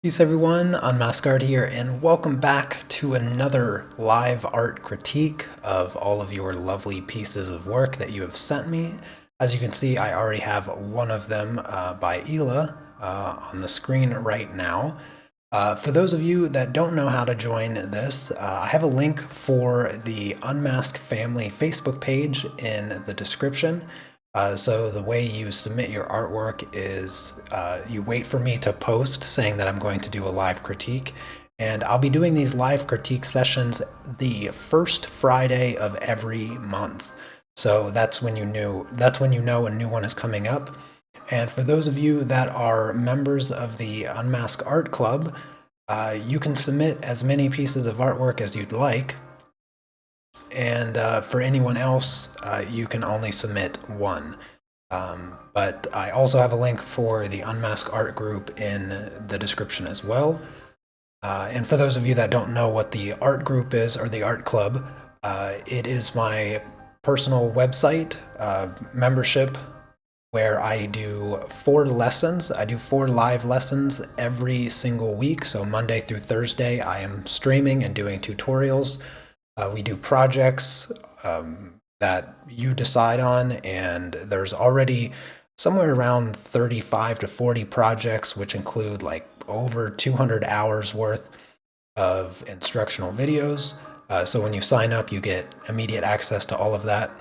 Peace everyone, Unmask here, and welcome back to another live art critique of all of your lovely pieces of work that you have sent me. As you can see, I already have one of them by Ela on the screen right now. For those of you that don't know how to join this, I have a link for the Unmask Family Facebook page in the description. So the way you submit your artwork is you wait for me to post saying that I'm going to do a live critique. And I'll be doing these live critique sessions the first Friday of every month. So that's when you know a new one is coming up. And for those of you that are members of the Unmask Art Club, you can submit as many pieces of artwork as you'd like. And for anyone else, you can only submit one. But I also have a link for the Unmask Art group in the description as well. And for those of you that don't know what the art group is or the art club, it is my personal website membership where I do 4 lessons. I do 4 live lessons every single week. So Monday through Thursday, I am streaming and doing tutorials. We do projects that you decide on, and there's already somewhere around 35 to 40 projects, which include like over 200 hours worth of instructional videos. So when you sign up, you get immediate access to all of that.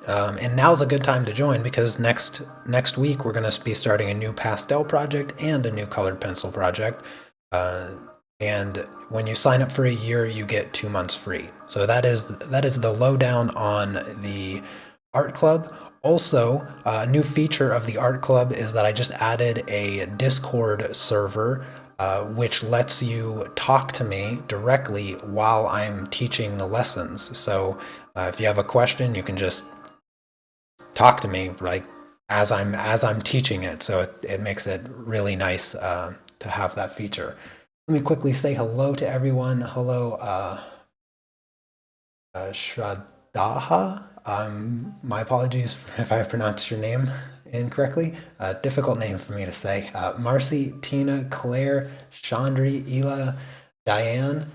And now's a good time to join because next week we're going to be starting a new pastel project and a new colored pencil project. And when you sign up for a year, you get 2 months free. So that is the lowdown on the art club. Also, a new feature of the art club is that I just added a Discord server, which lets you talk to me directly while I'm teaching the lessons. So if you have a question, you can just talk to me like as I'm teaching it. So it makes it really nice to have that feature. Let me quickly say hello to everyone. Hello, Shraddha. My apologies if I pronounced your name incorrectly. Difficult name for me to say. Marcy, Tina, Claire, Chandri, Ela, Diane,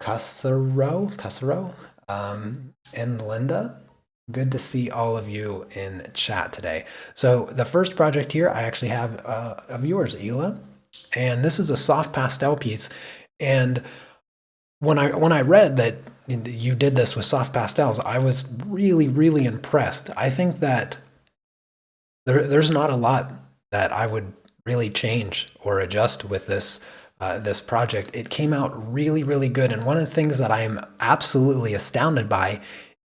Casaro, and Linda. Good to see all of you in chat today. So the first project here I actually have of yours, Ela. And this is a soft pastel piece. And when I read that you did this with soft pastels, I was really, really impressed. I think that there's not a lot that I would really change or adjust with this this project. It came out really, really good. And one of the things that I am absolutely astounded by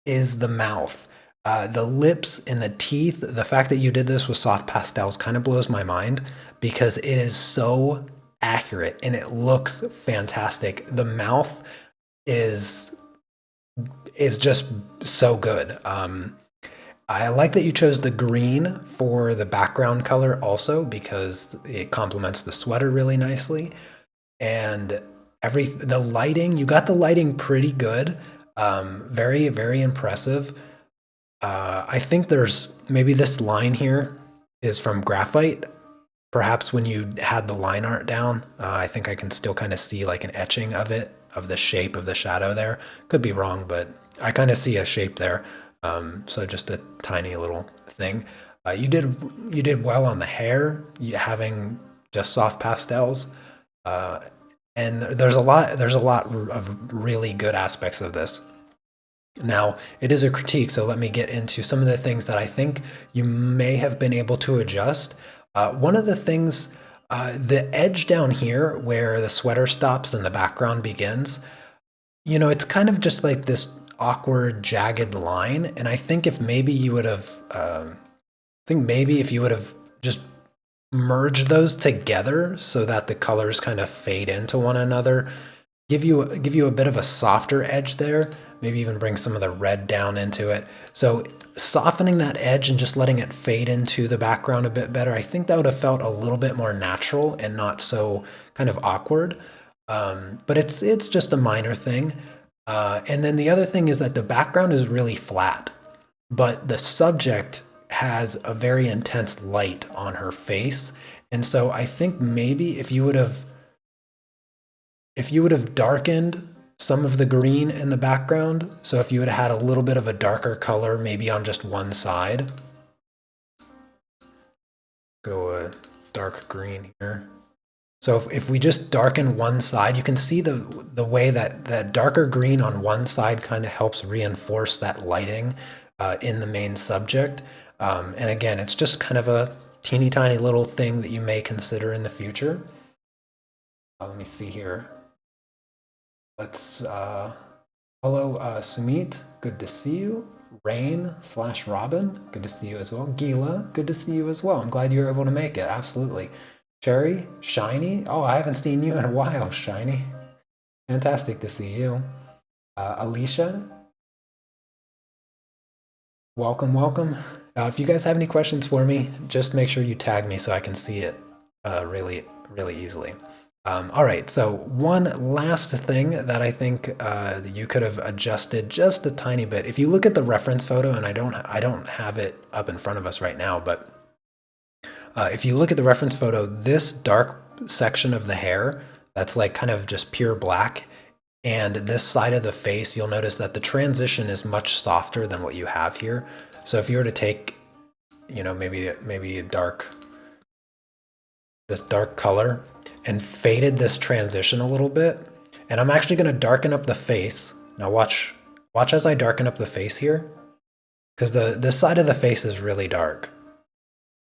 is the mouth. The lips and the teeth, the fact that you did this with soft pastels kind of blows my mind because it is so accurate and it looks fantastic. The mouth is just so good. I like that you chose the green for the background color also because it complements the sweater really nicely. And the lighting, you got the lighting pretty good. Very, very impressive. I think there's maybe this line here is from graphite. Perhaps when you had the line art down, I think I can still kind of see like an etching of it, of the shape of the shadow there. Could be wrong, but I kind of see a shape there. So just a tiny little thing. You did well on the hair, having just soft pastels. And there's a lot of really good aspects of this. Now, it is a critique, so let me get into some of the things that I think you may have been able to adjust. One of the things, the edge down here where the sweater stops and the background begins, it's kind of just like this awkward, jagged line. And I think if maybe you would have, just merged those together so that the colors kind of fade into one another, give you a bit of a softer edge there. Maybe even bring some of the red down into it. So softening that edge and just letting it fade into the background a bit better, I think that would have felt a little bit more natural and not so kind of awkward. But it's just a minor thing. And then the other thing is that the background is really flat, but the subject has a very intense light on her face, And so I think maybe if you would have darkened some of the green in the background, so if you would have had a little bit of a darker color maybe on just one side, go a dark green here. So if we just darken one side, you can see the way that that darker green on one side kind of helps reinforce that lighting in the main subject. And again, it's just kind of a teeny tiny little thing that you may consider in the future. Let me see here. Let's, hello Sumeet, good to see you. Rain/Robin, good to see you as well. Gila, good to see you as well. I'm glad you were able to make it, absolutely. Cherry, Shiny, oh, I haven't seen you in a while, Shiny. Fantastic to see you. Alicia, welcome, welcome. If you guys have any questions for me, just make sure you tag me so I can see it really easily. All right, so one last thing that I think you could have adjusted just a tiny bit. If you look at the reference photo, and I don't have it up in front of us right now, but if you look at the reference photo, this dark section of the hair, that's like kind of just pure black, and this side of the face, you'll notice that the transition is much softer than what you have here. So if you were to take, you know, maybe this dark color and faded this transition a little bit, and I'm actually going to darken up the face. Now watch as I darken up the face here, because this side of the face is really dark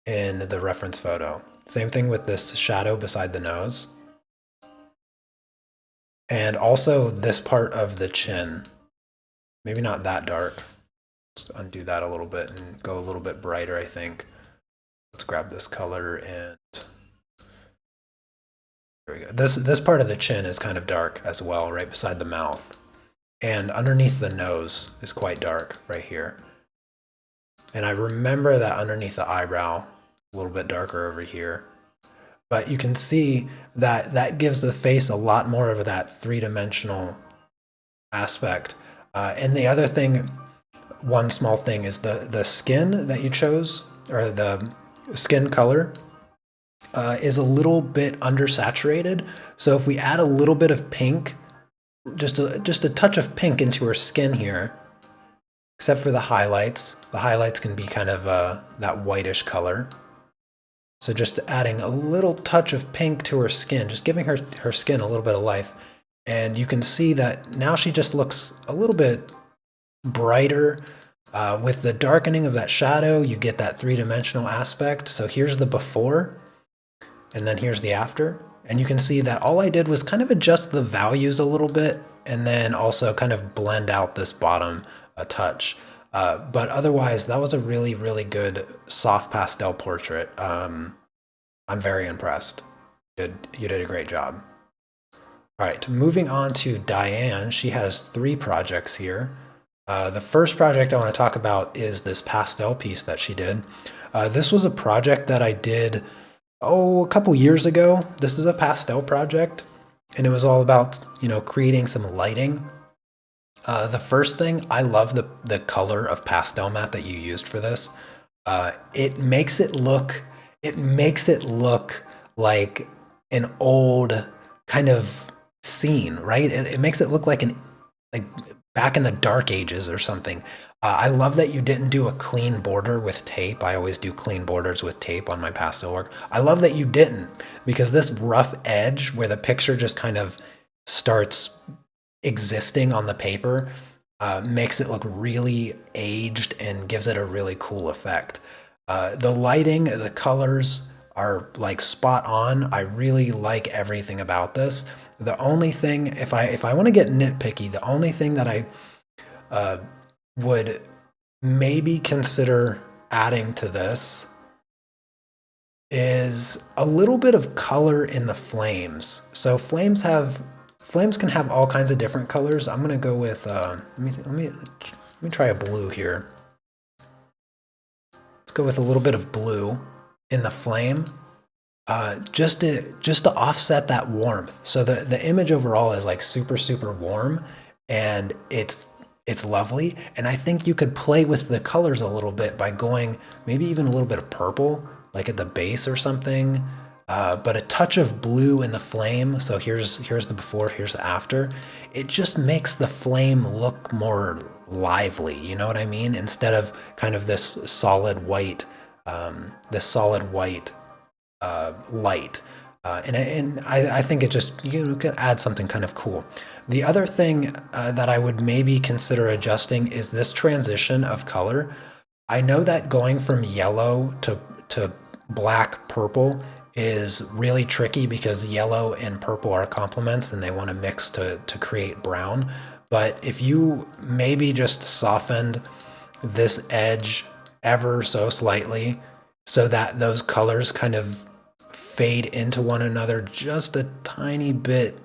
in the reference photo. Same thing with this shadow beside the nose. And also this part of the chin. Maybe not that dark. Let's undo that a little bit and go a little bit brighter, I think. Let's grab this color and there we go. This part of the chin is kind of dark as well, right beside the mouth. And underneath the nose is quite dark right here. And I remember that underneath the eyebrow, a little bit darker over here. But you can see that that gives the face a lot more of that three-dimensional aspect. And the other thing, one small thing, is the skin that you chose, or the skin color, is a little bit undersaturated. So if we add a little bit of pink, just a touch of pink into her skin here, except for the highlights can be kind of that whitish color. So just adding a little touch of pink to her skin, just giving her skin a little bit of life. And you can see that now she just looks a little bit brighter. With the darkening of that shadow, you get that three-dimensional aspect. So here's the before, and then here's the after. And you can see that all I did was kind of adjust the values a little bit, and then also kind of blend out this bottom a touch. But otherwise, that was a really, really good soft pastel portrait. I'm very impressed. You did a great job. All right, moving on to Diane. She has 3 projects here. The first project I want to talk about is this pastel piece that she did. This was a project that I did, a couple years ago. This is a pastel project, and it was all about, creating some lighting. The first thing, I love the color of pastel matte that you used for this. It makes it look like an old kind of scene, right? It makes it look like back in the dark ages or something. I love that you didn't do a clean border with tape. I always do clean borders with tape on my pastel work. I love that you didn't, because this rough edge where the picture just kind of starts existing on the paper makes it look really aged and gives it a really cool effect. The lighting, the colors are like spot on. I really like everything about this. The only thing, if I want to get nitpicky, the only thing that I would maybe consider adding to this is a little bit of color in the flames. So flames can have all kinds of different colors. I'm gonna go with let me try a blue here. Let's go with a little bit of blue in the flame, just to offset that warmth. So the image overall is like super, super warm, and it's lovely. And I think you could play with the colors a little bit by going maybe even a little bit of purple, like at the base or something. But a touch of blue in the flame. So here's the before, here's the after. It just makes the flame look more lively. You know what I mean? Instead of kind of this solid white, light. And I think it just, could add something kind of cool. The other thing that I would maybe consider adjusting is this transition of color. I know that going from yellow to black purple is really tricky because yellow and purple are complements and they want to mix to create brown. But if you maybe just softened this edge ever so slightly so that those colors kind of fade into one another just a tiny bit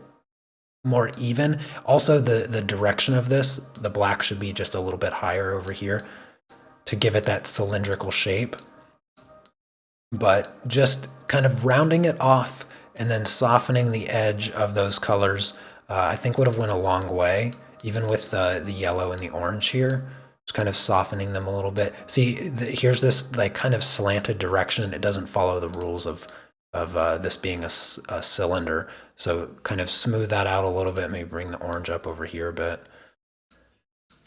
more even. Also, the direction of this, the black should be just a little bit higher over here to give it that cylindrical shape. But just kind of rounding it off and then softening the edge of those colors, I think would have went a long way, even with the yellow and the orange here. Just kind of softening them a little bit. See, here's this like kind of slanted direction. It doesn't follow the rules of this being a cylinder. So kind of smooth that out a little bit, maybe bring the orange up over here a bit.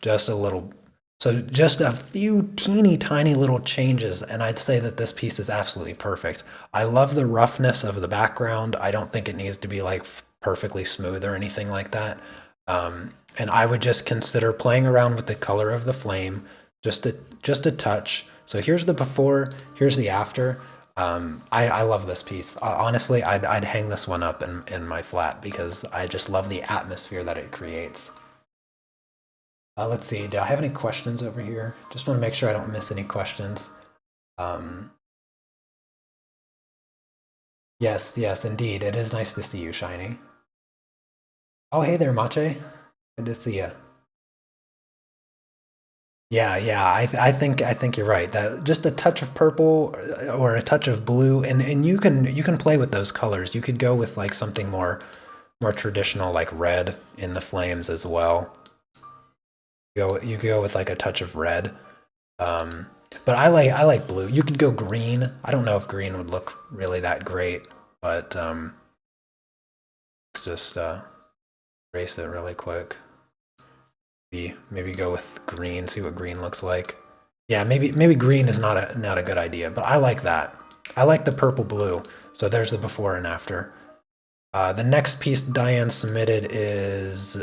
Just a little. So just a few teeny tiny little changes, and I'd say that this piece is absolutely perfect. I love the roughness of the background. I don't think it needs to be like perfectly smooth or anything like that. And I would just consider playing around with the color of the flame, just a touch. So here's the before, here's the after. I love this piece. Honestly, I'd hang this one up in my flat because I just love the atmosphere that it creates. Let's see, do I have any questions over here? Just want to make sure I don't miss any questions. Yes, indeed. It is nice to see you, Shiny. Oh, hey there, Mache. Good to see you. Yeah. I think you're right. That just a touch of purple or a touch of blue, and you can play with those colors. You could go with like something more traditional, like red in the flames as well. You could go with like a touch of red. Um, but I like blue. You could go green. I don't know if green would look really that great, but let's just erase it really quick. Maybe go with green. See what green looks like. Yeah, maybe green is not a good idea, but I like that. I like the purple blue. So there's the before and after. The next piece Diane submitted is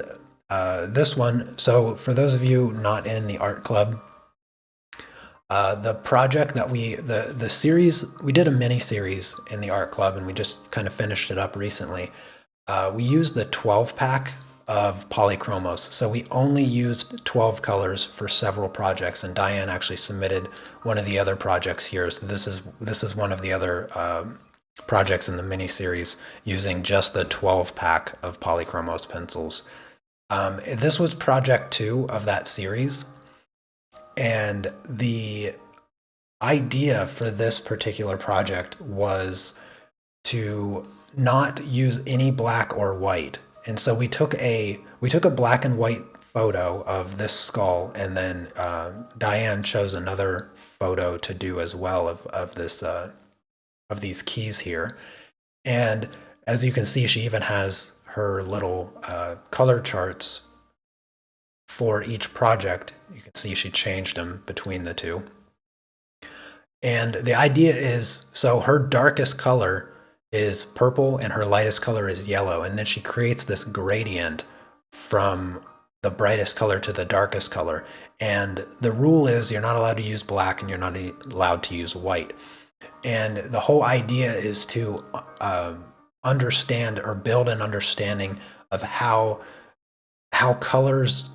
this one. So for those of you not in the art club, the project that the series, we did a mini series in the art club and we just kind of finished it up recently. We used the 12 pack of polychromos. So we only used 12 colors for several projects, and Diane actually submitted one of the other projects here. So this is one of the other projects in the mini series using just the 12 pack of polychromos pencils. This was project 2 of that series, and the idea for this particular project was to not use any black or white. And so we took a black and white photo of this skull, and then Diane chose another photo to do as well of this of these keys here. And as you can see, she even has her little color charts for each project. You can see she changed them between the two. And the idea is, so her darkest color is purple and her lightest color is yellow, and then she creates this gradient from the brightest color to the darkest color. And the rule is you're not allowed to use black and you're not allowed to use white. And the whole idea is to understand or build an understanding of how colors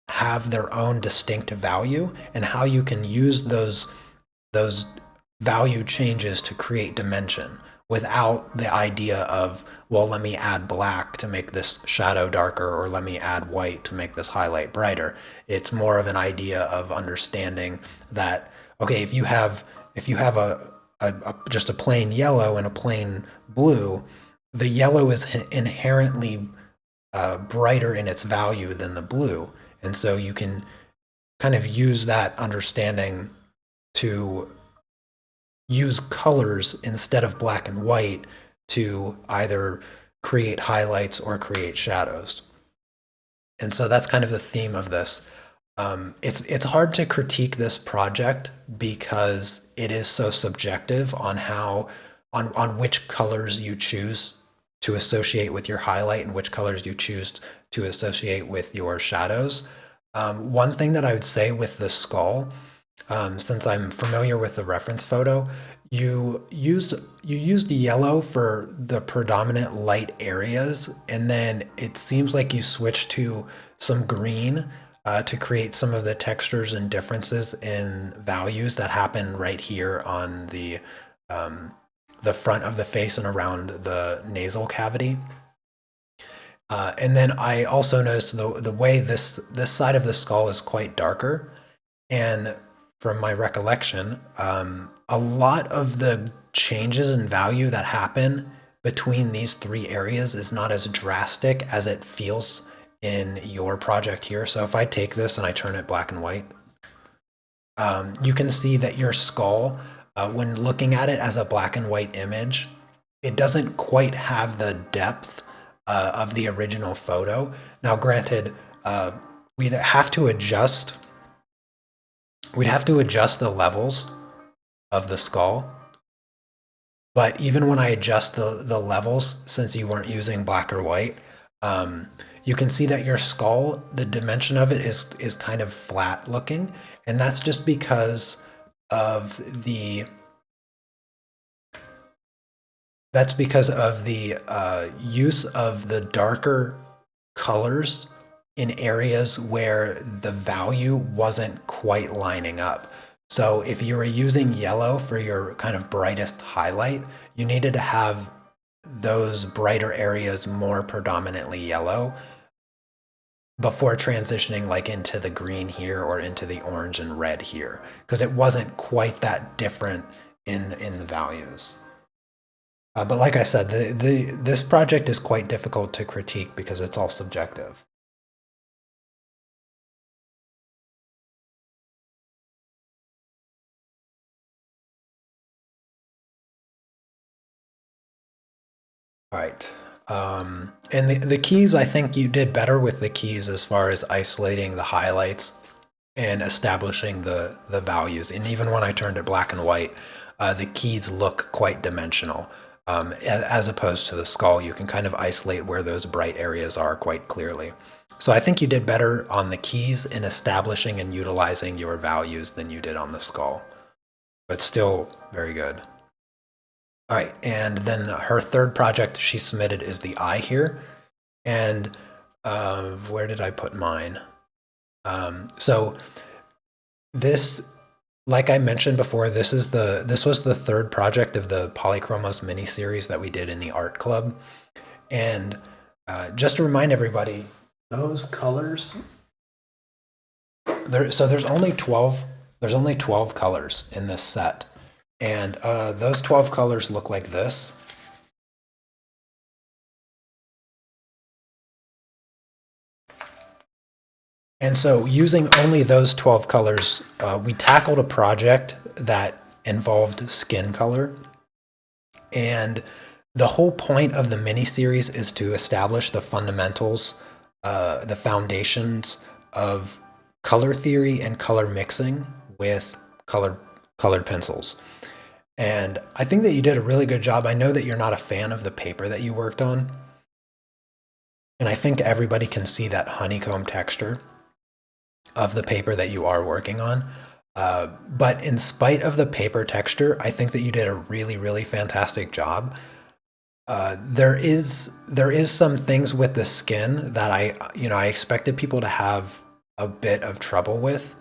have their own distinct value and how you can use those value changes to create dimension without the idea of, well, let me add black to make this shadow darker, or let me add white to make this highlight brighter. It's more of an idea of understanding that, okay, if you have just a plain yellow and a plain blue, the yellow is inherently brighter in its value than the blue. And so you can kind of use that understanding to use colors instead of black and white to either create highlights or create shadows. And so that's kind of the theme of this. It's hard to critique this project because it is so subjective on how on which colors you choose to associate with your highlight and which colors you choose to associate with your shadows. One thing that I would say with the skull, since I'm familiar with the reference photo, you used yellow for the predominant light areas, and then it seems like you switched to some green to create some of the textures and differences in values that happen right here on the front of the face and around the nasal cavity. And then I also noticed the way this side of the skull is quite darker, and from my recollection, a lot of the changes in value that happen between these three areas is not as drastic as it feels in your project here. So if I take this and I turn it black and white, you can see that your skull, when looking at it as a black and white image, it doesn't quite have the depth of the original photo. Now, granted, we'd have to adjust the levels of the skull. But even when I adjust the levels, since you weren't using black or white, you can see that your skull, the dimension of it is kind of flat looking. And that's just because of the use of the darker colors in areas where the value wasn't quite lining up. So if you were using yellow for your kind of brightest highlight, you needed to have those brighter areas more predominantly yellow before transitioning like into the green here or into the orange and red here, because it wasn't quite that different in the values. But like I said, this project is quite difficult to critique because it's all subjective. All right. And the keys, I think you did better with the keys as far as isolating the highlights and establishing the values. And even when I turned it black and white, the keys look quite dimensional. As opposed to the skull, you can kind of isolate where those bright areas are quite clearly. So I think you did better on the keys in establishing and utilizing your values than you did on the skull, but still very good. All right, and then her third project she submitted is the eye here. And where did I put mine? So this, like I mentioned before, this was the third project of the Polychromos mini-series that we did in the art club. And just to remind everybody, those colors, there's only 12 colors in this set. And those 12 colors look like this. And so using only those 12 colors, we tackled a project that involved skin color. And the whole point of the mini-series is to establish the fundamentals, the foundations of color theory and color mixing with colored pencils. And I think that you did a really good job. I know that you're not a fan of the paper that you worked on. And I think everybody can see that honeycomb texture of the paper that you are working on. But in spite of the paper texture, I think that you did a really, really fantastic job. There is some things with the skin that I expected people to have a bit of trouble with.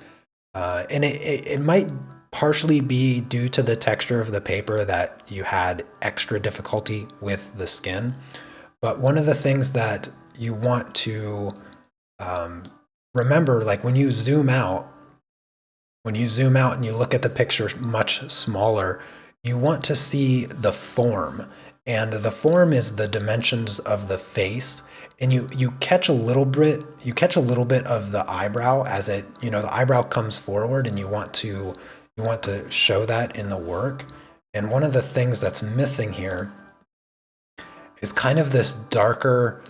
And it might partially be due to the texture of the paper that you had extra difficulty with the skin. But one of the things that you want to remember, like when you zoom out and you look at the picture much smaller, you want to see the form. And the form is the dimensions of the face. And you catch a little bit of the eyebrow as the eyebrow comes forward, and you want to show that in the work. And one of the things that's missing here is kind of this darker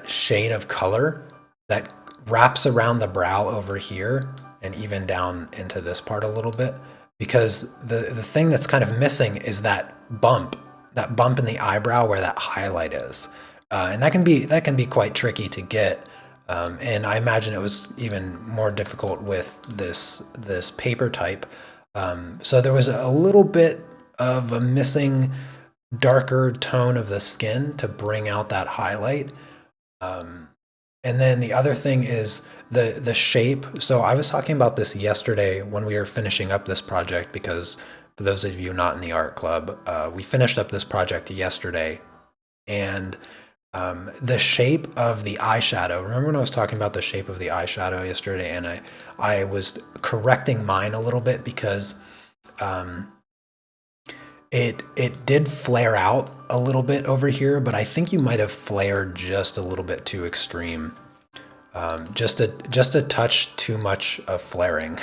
shade of color that wraps around the brow over here and even down into this part a little bit, because the thing that's kind of missing is that bump in the eyebrow where that highlight is, and that can be quite tricky to get. And I imagine it was even more difficult with this paper type. So there was a little bit of a missing darker tone of the skin to bring out that highlight. And then the other thing is the shape. So I was talking about this yesterday when we were finishing up this project, because for those of you not in the art club, we finished up this project yesterday, and the shape of the eyeshadow. Remember when I was talking about the shape of the eyeshadow yesterday, and I was correcting mine a little bit because it did flare out a little bit over here, but I think you might have flared just a little bit too extreme. Just a touch too much of flaring.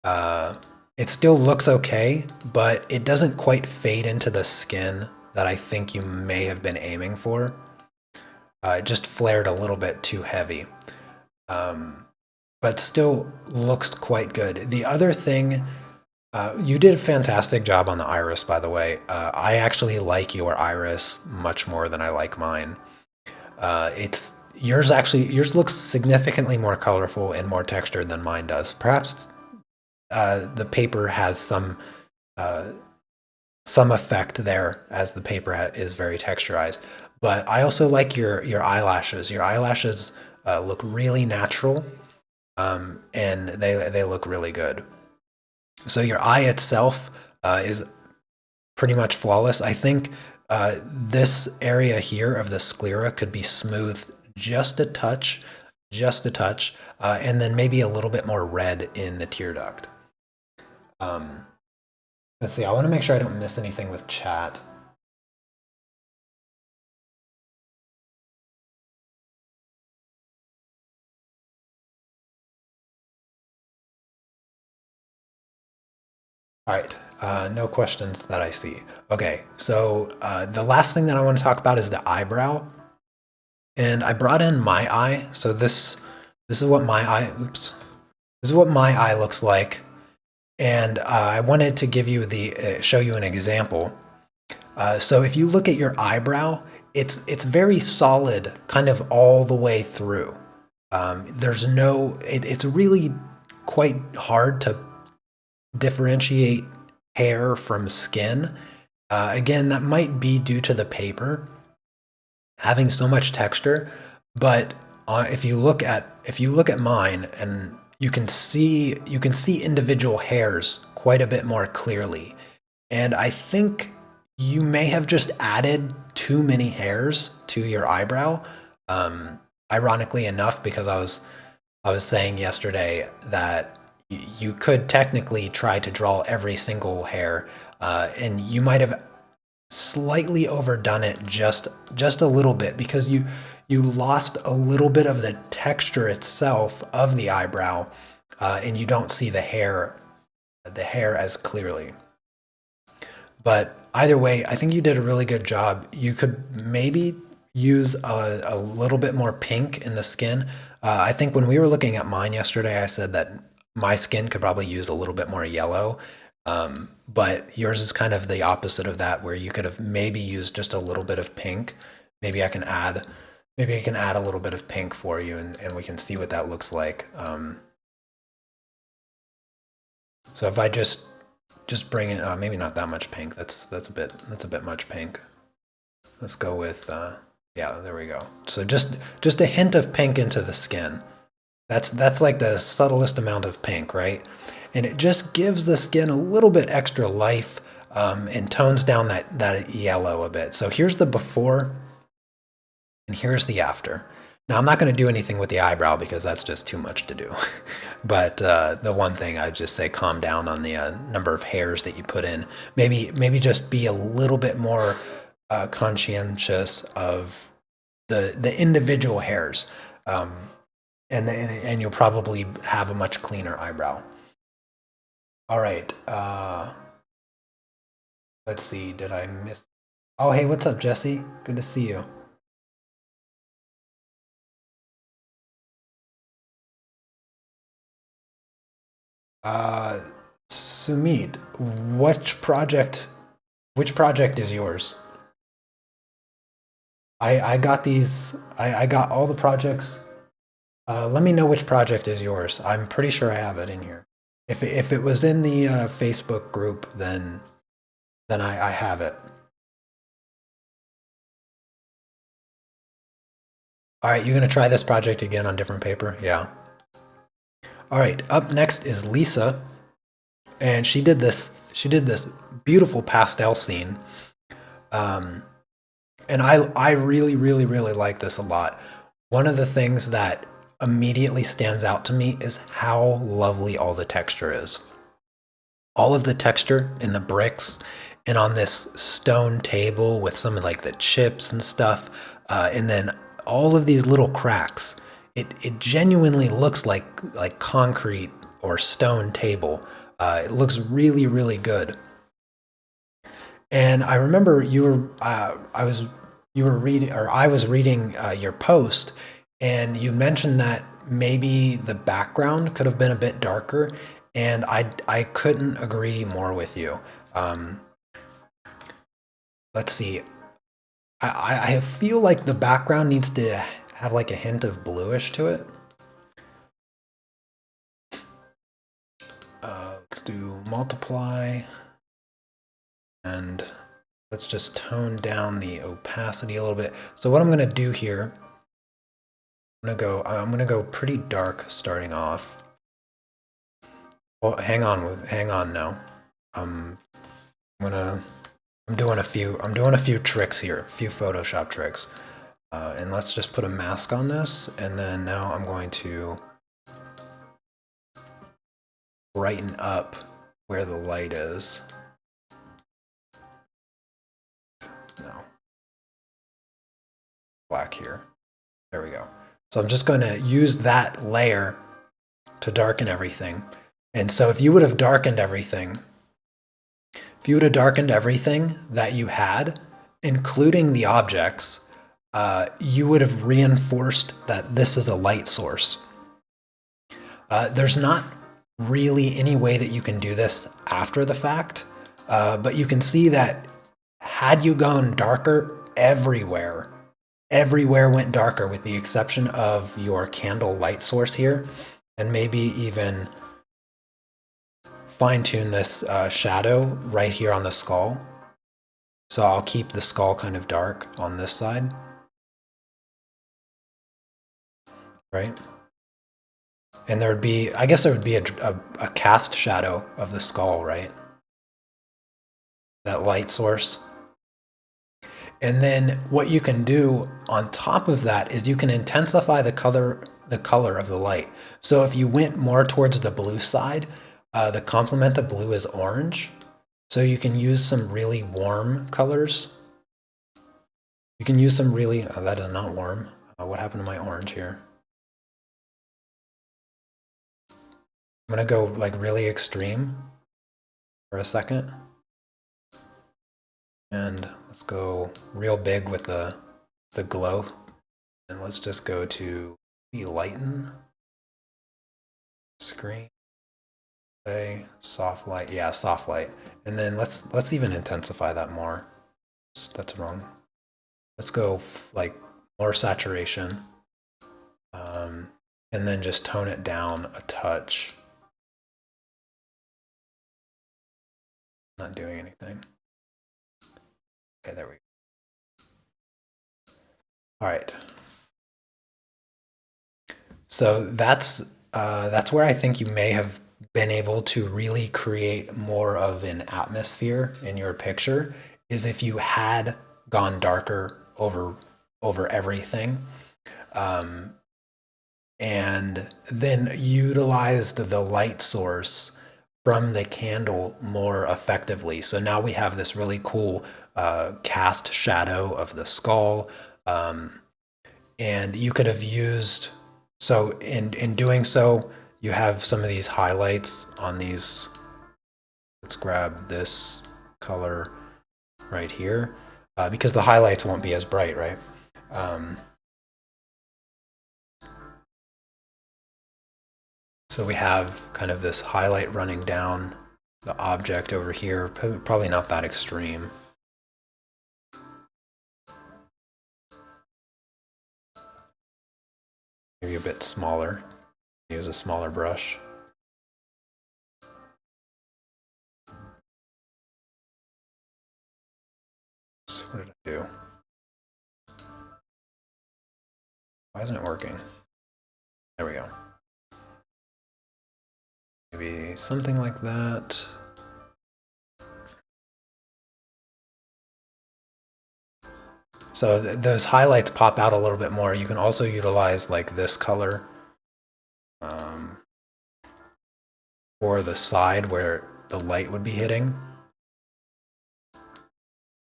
It still looks okay, but it doesn't quite fade into the skin that I think you may have been aiming for. It just flared a little bit too heavy, but still looks quite good. The other thing, you did a fantastic job on the iris, by the way. I actually like your iris much more than I like mine. Yours looks significantly more colorful and more textured than mine does. Perhaps the paper has some effect there, as the paper is very texturized. But I also like your eyelashes. Your eyelashes look really natural, and they look really good. So your eye itself is pretty much flawless. I think this area here of the sclera could be smoothed just a touch, and then maybe a little bit more red in the tear duct. Let's see, I want to make sure I don't miss anything with chat. All right, no questions that I see. Okay, so the last thing that I want to talk about is the eyebrow. And I brought in my eye. So this is what my eye, this is what my eye looks like. And I wanted to give you show you an example. So if you look at your eyebrow, it's very solid, kind of all the way through. It's really quite hard to differentiate hair from skin. Again, that might be due to the paper having so much texture, but if you look at mine, and you can see individual hairs quite a bit more clearly. And I think you may have just added too many hairs to your eyebrow. Ironically enough, because I was saying yesterday that you could technically try to draw every single hair, and you might have slightly overdone it just a little bit, because you lost a little bit of the texture itself of the eyebrow, and you don't see the hair as clearly. But either way, I think you did a really good job. You could maybe use a little bit more pink in the skin. I think when we were looking at mine yesterday, I said that my skin could probably use a little bit more yellow. But yours is kind of the opposite of that, where you could have maybe used just a little bit of pink. Maybe I can add a little bit of pink for you, and we can see what that looks like. So if I just bring in maybe not that much pink. That's a bit much pink. Let's go with yeah, there we go. So just a hint of pink into the skin. That's like the subtlest amount of pink, right? And it just gives the skin a little bit extra life, and tones down that yellow a bit. So here's the before, and here's the after. Now, I'm not going to do anything with the eyebrow because that's just too much to do. But the one thing I'd just say, calm down on the number of hairs that you put in. Maybe just be a little bit more conscientious of the individual hairs, and you'll probably have a much cleaner eyebrow. All right. Let's see, did I miss? Oh, hey, what's up, Jesse? Good to see you. Uh, Sumeet, which project is yours? I got these, I got all the projects. Let me know which project is yours. I'm pretty sure I have it in here. If it was in the Facebook group, then I have it. All right, you gonna try this project again on different paper? Yeah. All right, up next is Lisa, and she did this. She did this beautiful pastel scene, um, and I really really like this a lot. One of the things that immediately stands out to me is how lovely all the texture is. All of the texture in the bricks and on this stone table with some of like the chips and stuff, and then all of these little cracks. It genuinely looks like concrete or stone table. It looks really really good. And I remember you were reading, or I was reading your post, and you mentioned that maybe the background could have been a bit darker, and I couldn't agree more with you. Um, let's see. I feel like the background needs to have like a hint of bluish to it. Let's do multiply, and let's just tone down the opacity a little bit. So what I'm going to do here, I'm gonna go pretty dark starting off. Well, hang on now. I'm gonna I'm doing a few tricks here, a few Photoshop tricks. And let's just put a mask on this, and then now I'm going to brighten up where the light is. No. Black here. There we go. So I'm just going to use that layer to darken everything. And so if you would have darkened everything, that you had, including the objects, you would have reinforced that this is a light source. There's not really any way that you can do this after the fact, but you can see that had you gone darker everywhere went darker with the exception of your candle light source here, and maybe even fine tune this shadow right here on the skull. So I'll keep the skull kind of dark on this side, right? And there would be, I guess there would be a cast shadow of the skull, right? That light source. And then what you can do on top of that is you can intensify the color of the light. So if you went more towards the blue side, the complement of blue is orange. So you can use some really warm colors. You can use some really, that is not warm. What happened to my orange here? I'm gonna go like really extreme for a second. And let's go real big with the glow. And let's just go to lighten screen. Okay, soft light. Yeah, soft light. And then let's even intensify that more. That's wrong. Let's go like more saturation. And then just tone it down a touch. Not doing anything. Okay, there we go. All right. So that's where I think you may have been able to really create more of an atmosphere in your picture, is if you had gone darker over everything, and then utilized the light source from the candle more effectively. So now we have this really cool cast shadow of the skull, and you could have used, so in doing so, you have some of these highlights on these. Let's grab this color right here, because the highlights won't be as bright, right? So we have kind of this highlight running down the object over here, probably not that extreme. Maybe a bit smaller. Use a smaller brush. So what did I do? Why isn't it working? There we go. Maybe something like that. So those highlights pop out a little bit more. You can also utilize like this color or the side where the light would be hitting.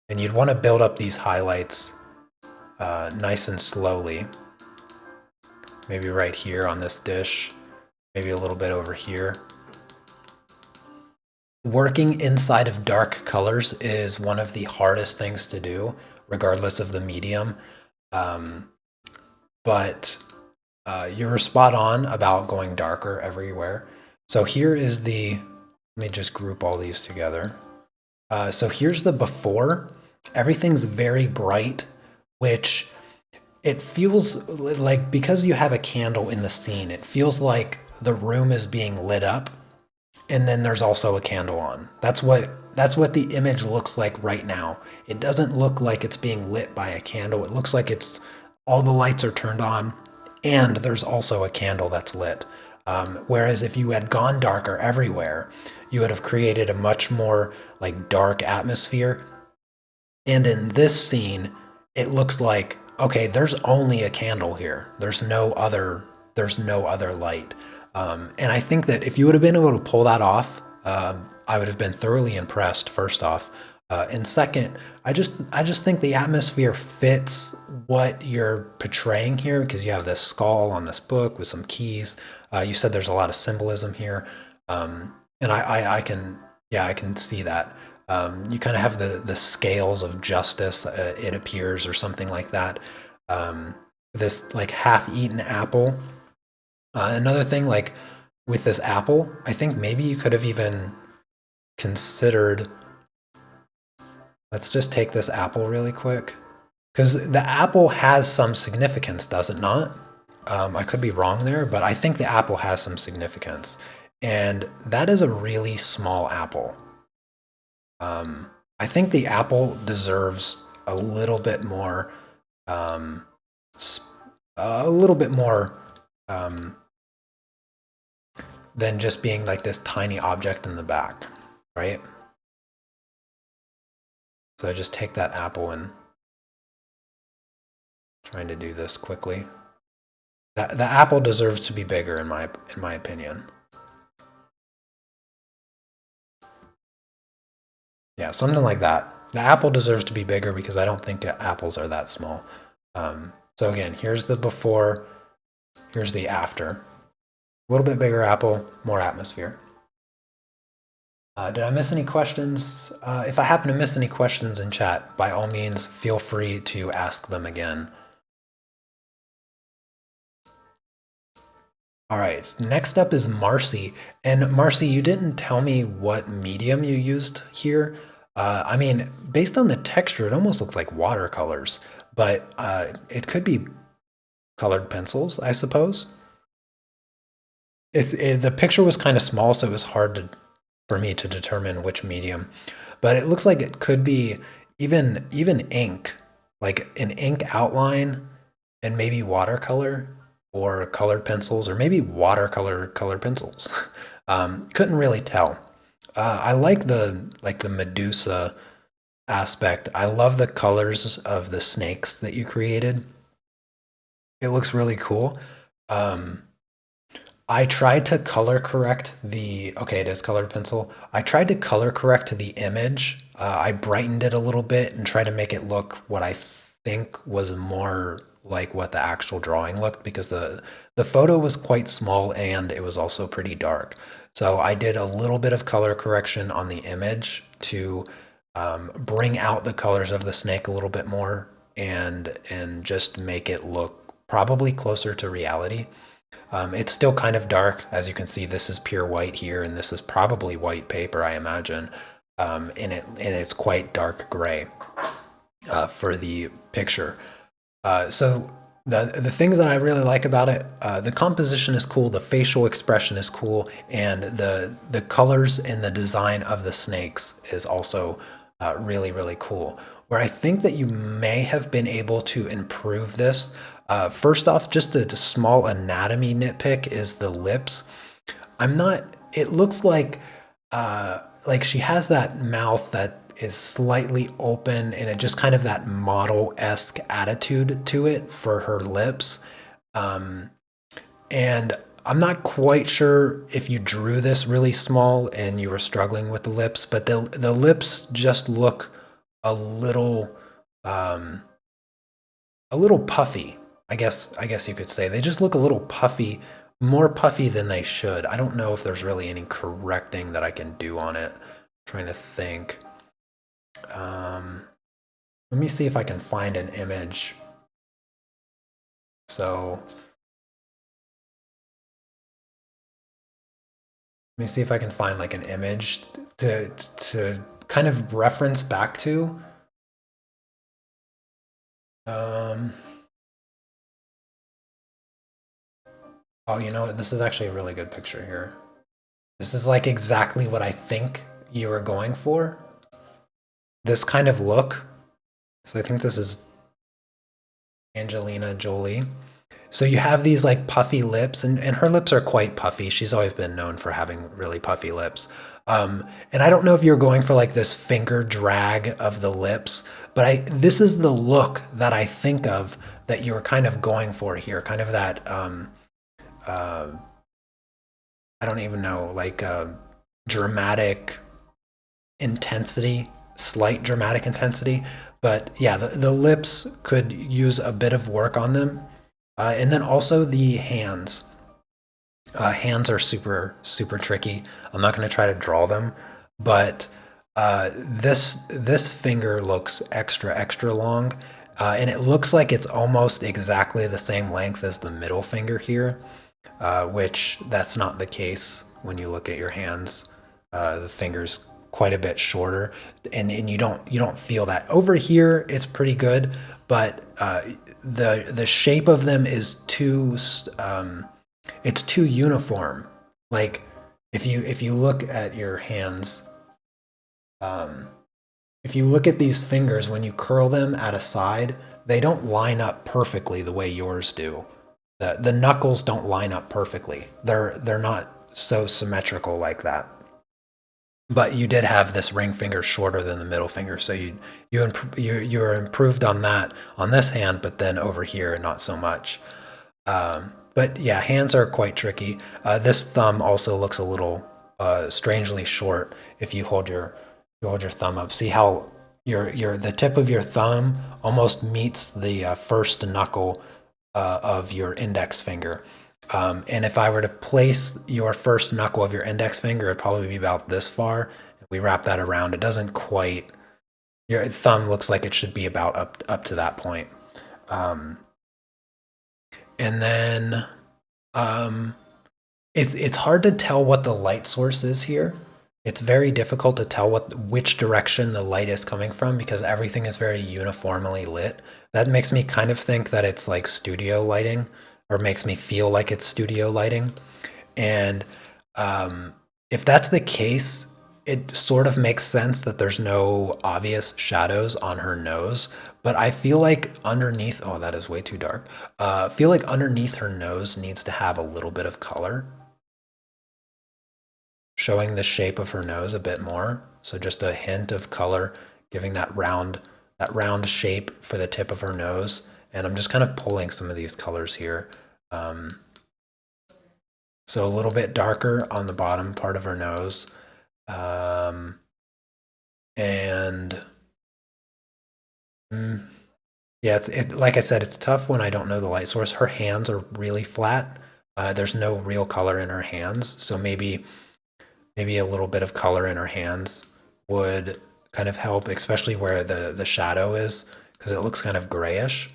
And you'd want to build up these highlights nice and slowly. Maybe right here on this dish, maybe a little bit over here. Working inside of dark colors is one of the hardest things to do, regardless of the medium. But you're spot on about going darker everywhere. So here is the, let me just group all these together. So here's the before. Everything's very bright, which it feels like, because you have a candle in the scene, it feels like the room is being lit up, and then there's also a candle on. That's what the image looks like right now. It doesn't look like it's being lit by a candle. It looks like it's all the lights are turned on, and there's also a candle that's lit. Whereas if you had gone darker everywhere, you would have created a much more like dark atmosphere. And in this scene, it looks like, okay, there's only a candle here. There's no other light. And I think that if you would have been able to pull that off, I would have been thoroughly impressed, first off. And second, I just think the atmosphere fits what you're portraying here, because you have this skull on this book with some keys. You said there's a lot of symbolism here. And I can see that. You kind of have the scales of justice, it appears, or something like that. This like half-eaten apple. Another thing, like with this apple, I think maybe you could have even considered, let's just take this apple really quick, because the apple has some significance, does it not? I could be wrong there, but I think the apple has some significance. And that is a really small apple. I think the apple deserves a little bit more, than just being like this tiny object in the back, right? So I just take that apple and trying to do this quickly. The apple deserves to be bigger in my opinion. Yeah, something like that. The apple deserves to be bigger because I don't think apples are that small. So again, here's the before, here's the after. A little bit bigger apple, more atmosphere. Did I miss any questions? If I happen to miss any questions in chat, by all means, feel free to ask them again. All right, next up is Marcy. And Marcy, you didn't tell me what medium you used here. I mean, based on the texture, it almost looks like watercolors, but it could be colored pencils, I suppose. The picture was kind of small, so it was hard for me to determine which medium. But it looks like it could be even ink, like an ink outline, and maybe watercolor, or colored pencils, or maybe watercolor colored pencils. Couldn't really tell. I like the Medusa aspect. I love the colors of the snakes that you created. It looks really cool. I tried to color correct okay, it is colored pencil. I tried to color correct the image. I brightened it a little bit and tried to make it look what I think was more like what the actual drawing looked, because the photo was quite small and it was also pretty dark. So I did a little bit of color correction on the image to bring out the colors of the snake a little bit more and just make it look probably closer to reality. It's still kind of dark. As you can see, this is pure white here, and this is probably white paper, I imagine. And it's quite dark gray for the picture. So the things that I really like about it, the composition is cool, the facial expression is cool, and the colors and the design of the snakes is also really, really cool. Where I think that you may have been able to improve this, first off, just a small anatomy nitpick is the lips. I'm not, it looks like she has that mouth that is slightly open and it just kind of that model-esque attitude to it for her lips. And I'm not quite sure if you drew this really small and you were struggling with the lips, but the lips just look a little puffy. I guess you could say they just look a little puffy, more puffy than they should. I don't know if there's really any correcting that I can do on it. I'm trying to think. Let me see if I can find an image. So let me see if I can find like an image to kind of reference back to. Oh, you know what? This is actually a really good picture here. This is like exactly what I think you were going for. This kind of look. So I think this is Angelina Jolie. So you have these like puffy lips, and her lips are quite puffy. She's always been known for having really puffy lips. And I don't know if you're going for like this finger drag of the lips, but this is the look that I think of that you were kind of going for here, kind of that I don't even know, like dramatic intensity, slight dramatic intensity. But yeah, the lips could use a bit of work on them. And then also the hands. Hands are super, super tricky. I'm not going to try to draw them, but this finger looks extra, extra long. And it looks like it's almost exactly the same length as the middle finger here, which that's not the case when you look at your hands. The finger's quite a bit shorter, and you don't feel that. Over here, it's pretty good, but the shape of them is too it's too uniform. Like if you look at your hands, if you look at these fingers, when you curl them at a side, they don't line up perfectly the way yours do. The knuckles don't line up perfectly. They're not so symmetrical like that. But you did have this ring finger shorter than the middle finger, so you're improved on that on this hand, but then over here not so much. But yeah, hands are quite tricky. This thumb also looks a little strangely short if you hold your thumb up. See how the tip of your thumb almost meets the first knuckle of your index finger. And if I were to place your first knuckle of your index finger, it'd probably be about this far. If we wrap that around, it doesn't quite. Your thumb looks like it should be about up to that point. And then it's hard to tell what the light source is here. It's very difficult to tell which direction the light is coming from because everything is very uniformly lit. That makes me kind of think that it's like studio lighting, or makes me feel like it's studio lighting. And if that's the case, it sort of makes sense that there's no obvious shadows on her nose. But I feel like underneath, oh, that is way too dark. I feel like underneath her nose needs to have a little bit of color, showing the shape of her nose a bit more. So just a hint of color, giving that round shape for the tip of her nose. And I'm just kind of pulling some of these colors here. So a little bit darker on the bottom part of her nose. And yeah, like I said, it's tough when I don't know the light source. Her hands are really flat. There's no real color in her hands. So maybe a little bit of color in her hands would kind of help, especially where the shadow is, because it looks kind of grayish.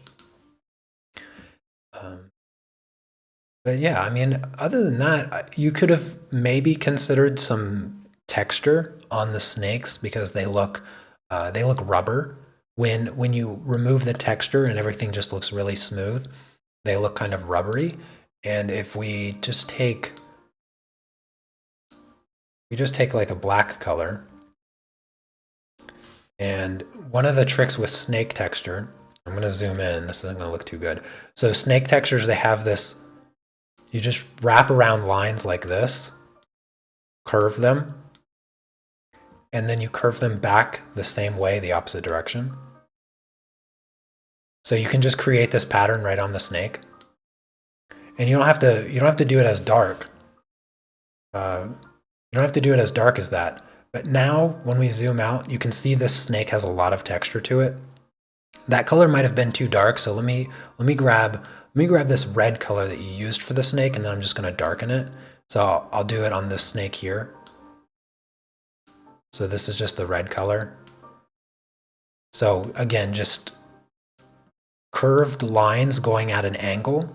But yeah, I mean, other than that, you could have maybe considered some texture on the snakes because they look rubber. When you remove the texture and everything just looks really smooth, they look kind of rubbery. And if we just take like a black color, and one of the tricks with snake texture, I'm going to zoom in, this isn't going to look too good. So snake textures, they have this, you just wrap around lines like this, curve them, and then you curve them back the same way, the opposite direction. So you can just create this pattern right on the snake. And you don't have to do it as dark. You don't have to do it as dark as that. But now when we zoom out, you can see this snake has a lot of texture to it. That color might have been too dark, so let me grab this red color that you used for the snake, and then I'm just going to darken it. So I'll do it on this snake here. So this is just the red color. So again, just curved lines going at an angle,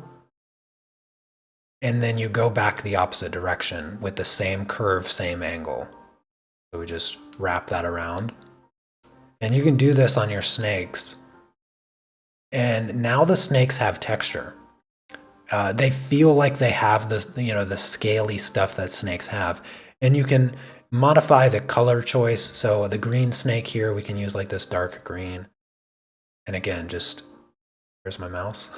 and then you go back the opposite direction with the same curve, same angle. So we just wrap that around. And you can do this on your snakes. And now the snakes have texture. They feel like they have this, the scaly stuff that snakes have. And you can modify the color choice. So the green snake here, we can use like this dark green. And again, where's my mouse?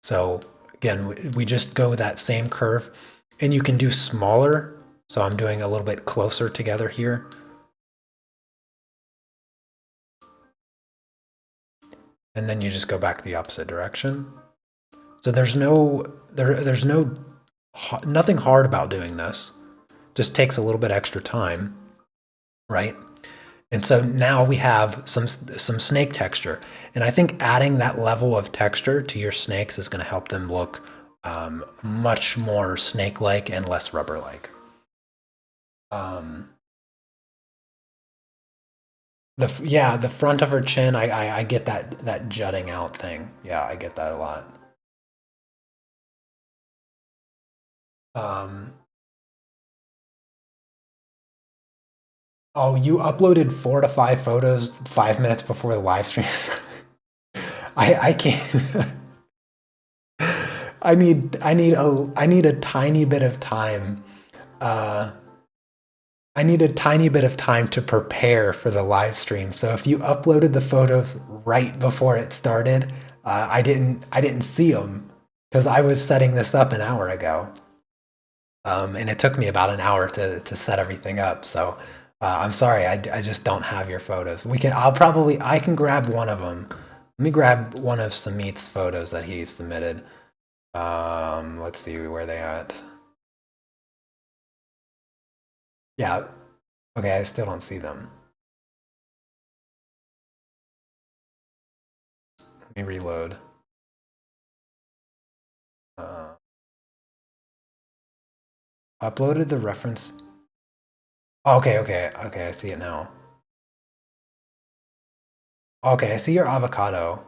So again, we just go that same curve, and you can do smaller. So I'm doing a little bit closer together here. And then you just go back the opposite direction. So there's nothing hard about doing this. Just takes a little bit extra time, right? And so now we have some snake texture. And I think adding that level of texture to your snakes is going to help them look much more snake-like and less rubber-like. The front of her chin, I get that jutting out thing. Yeah, I get that a lot. Oh, you uploaded 4 to 5 photos 5 minutes before the live stream. I can't. I need a tiny bit of time. I need a tiny bit of time to prepare for the live stream. So if you uploaded the photos right before it started, I didn't see them because I was setting this up an hour ago. And it took me about an hour to set everything up. So I'm sorry, I just don't have your photos. I can grab one of them. Let me grab one of Sumeet's photos that he submitted. Let's see where they at. Yeah. Okay, I still don't see them. Let me reload. Uploaded the reference. Okay, I see it now. Okay, I see your avocado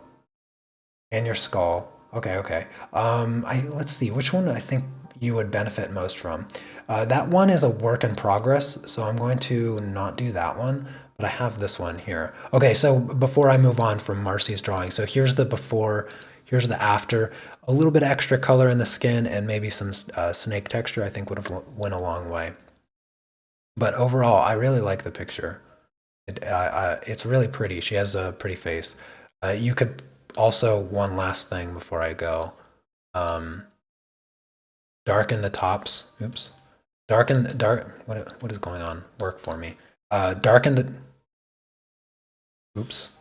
and your skull. Okay. Let's see, which one I think you would benefit most from. That one is a work in progress, so I'm going to not do that one, but I have this one here. Okay, so before I move on from Marcy's drawing, so here's the before, here's the after. A little bit extra color in the skin and maybe some snake texture I think would have went a long way. But overall, I really like the picture. It's really pretty. She has a pretty face. You could also, one last thing before I go, darken the tops. Oops. What is going on? Work for me. Darken the, oops,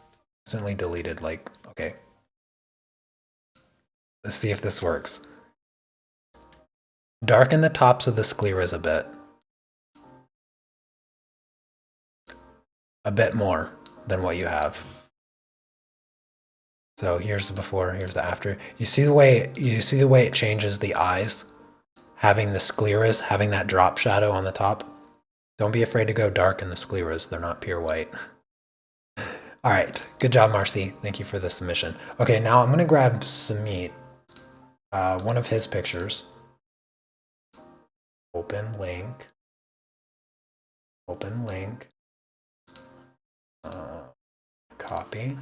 accidentally deleted, okay. Let's see if this works. Darken the tops of the scleras a bit more than what you have. So here's the before, here's the after. You see the way it changes the eyes, having the scleras, having that drop shadow on the top. Don't be afraid to go dark in the scleras. They're not pure white. All right, good job, Marcy. Thank you for the submission. Okay, now I'm gonna grab Sumeet, one of his pictures. Open link. Open link. Copy.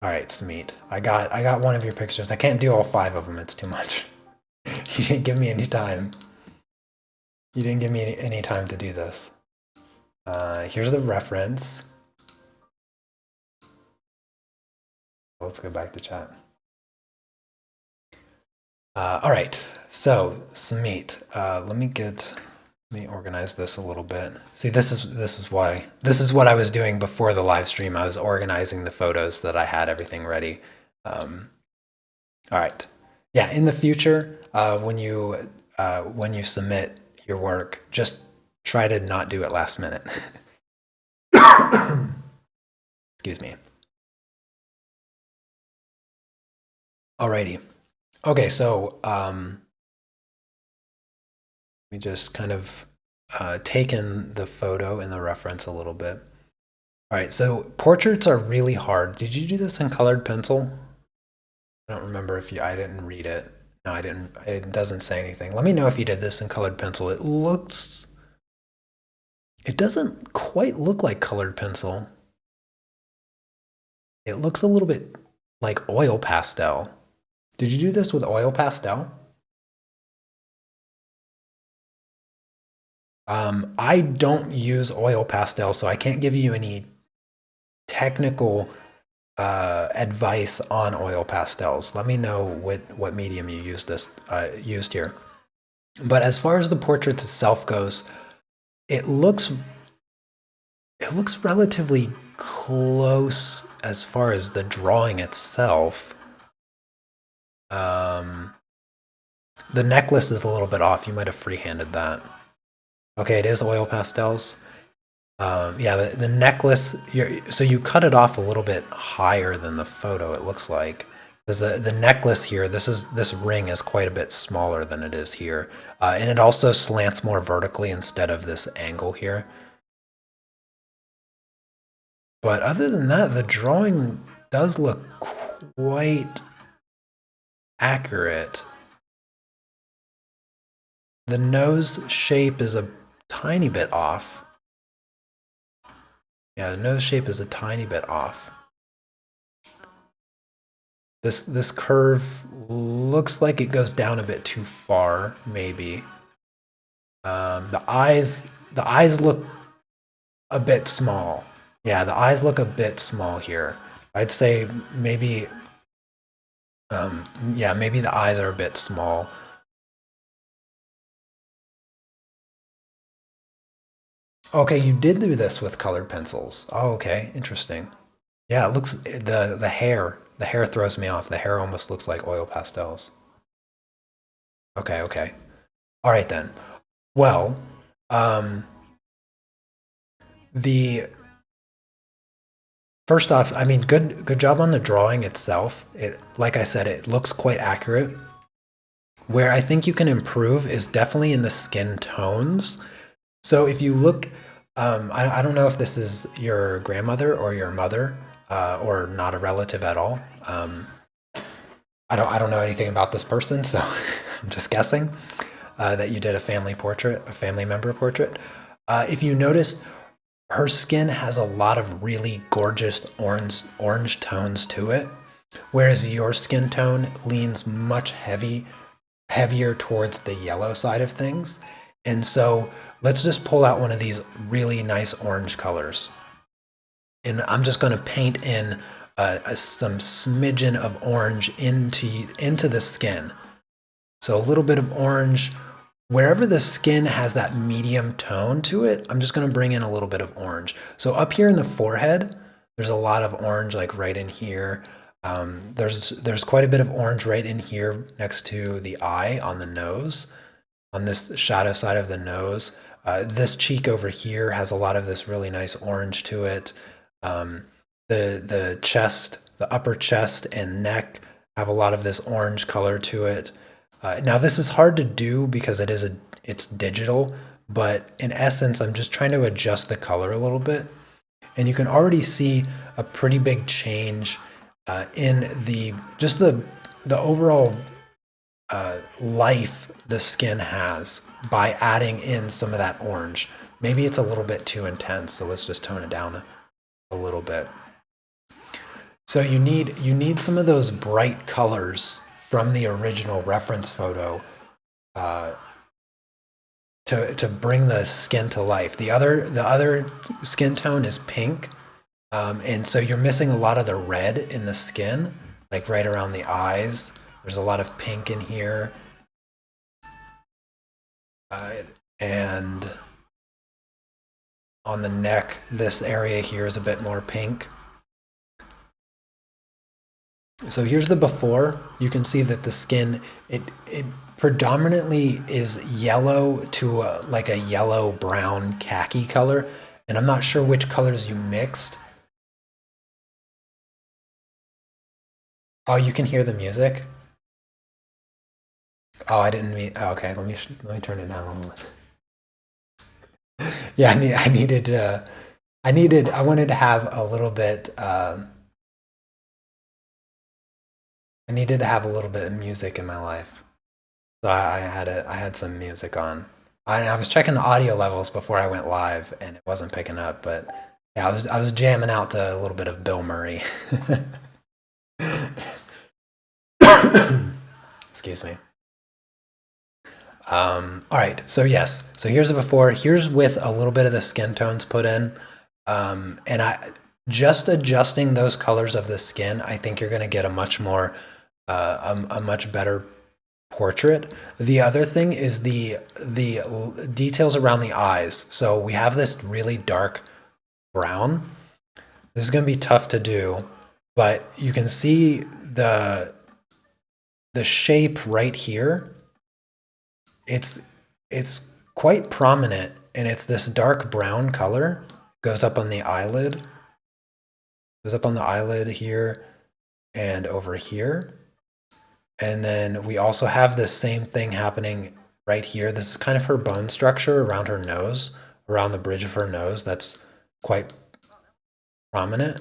All right, Sumeet. I got one of your pictures. I can't do all 5 of them. It's too much. You didn't give me any time. You didn't give me any time to do this. Here's the reference. Let's go back to chat. All right, so Sumeet, let me organize this a little bit. See, this is what I was doing before the live stream. I was organizing the photos so that I had everything ready. All right, yeah. In the future, when you submit your work, just try to not do it last minute. Excuse me. Alrighty. Okay, so let me just kind of take in the photo and the reference a little bit. All right, so portraits are really hard. Did you do this in colored pencil? I don't remember if I didn't read it. No, I didn't. It doesn't say anything. Let me know if you did this in colored pencil. It doesn't quite look like colored pencil. It looks a little bit like oil pastel. Did you do this with oil pastel? I don't use oil pastel, so I can't give you any technical advice on oil pastels. Let me know what medium you used here. But as far as the portrait itself goes, it looks relatively close as far as the drawing itself. The necklace is a little bit off. You might have freehanded that. Okay, it is oil pastels. Yeah, the necklace, so you cut it off a little bit higher than the photo, it looks like. Because the necklace here, this ring is quite a bit smaller than it is here. And it also slants more vertically instead of this angle here. But other than that, the drawing does look quite accurate. The nose shape is a tiny bit off. Yeah, the nose shape is a tiny bit off. This curve looks like it goes down a bit too far, maybe. The eyes look a bit small. Yeah, the eyes look a bit small here. I'd say maybe, yeah, maybe the eyes are a bit small. Okay, you did do this with colored pencils. Oh, okay, interesting. Yeah, it looks, the hair throws me off. The hair almost looks like oil pastels. Okay, okay. All right then. Well, first off, I mean, good job on the drawing itself. Like I said, it looks quite accurate. Where I think you can improve is definitely in the skin tones. So if you look, I don't know if this is your grandmother or your mother, or not a relative at all. I don't know anything about this person, so I'm just guessing that you did a family member portrait. If you notice, her skin has a lot of really gorgeous orange tones to it, whereas your skin tone leans much heavier towards the yellow side of things. And so let's just pull out one of these really nice orange colors. And I'm just going to paint in some smidgen of orange into the skin. So a little bit of orange. Wherever the skin has that medium tone to it, I'm just going to bring in a little bit of orange. So up here in the forehead, there's a lot of orange, like right in here. There's quite a bit of orange right in here next to the eye on the nose, on this shadow side of the nose. This cheek over here has a lot of this really nice orange to it. The chest, the upper chest and neck have a lot of this orange color to it. Now this is hard to do because it's digital, but in essence, I'm just trying to adjust the color a little bit. And you can already see a pretty big change in the overall life the skin has by adding in some of that orange. Maybe it's a little bit too intense, so let's just tone it down a little bit. So you need some of those bright colors from the original reference photo to bring the skin to life. The other skin tone is pink, and so you're missing a lot of the red in the skin, like right around the eyes. There's a lot of pink in here, and on the neck, this area here is a bit more pink. So here's the before. You can see that the skin, it predominantly is yellow to like a yellow brown khaki color, and I'm not sure which colors you mixed. Oh, you can hear the music. Oh, I didn't mean. Oh, okay, let me turn it down a little bit. Yeah, I wanted to have a little bit. I needed to have a little bit of music in my life, so I had some music on. I was checking the audio levels before I went live, and it wasn't picking up. But yeah, I was jamming out to a little bit of Bill Murray. Excuse me. All right, so yes, so here's the before. Here's with a little bit of the skin tones put in, and I just adjusting those colors of the skin. I think you're going to get a much more, a much better portrait. The other thing is the details around the eyes. So we have this really dark brown. This is going to be tough to do, but you can see the shape right here. It's quite prominent, and it's this dark brown color. Goes up on the eyelid. Goes up on the eyelid here and over here. And then we also have this same thing happening right here. This is kind of her bone structure around her nose, around the bridge of her nose. That's quite prominent.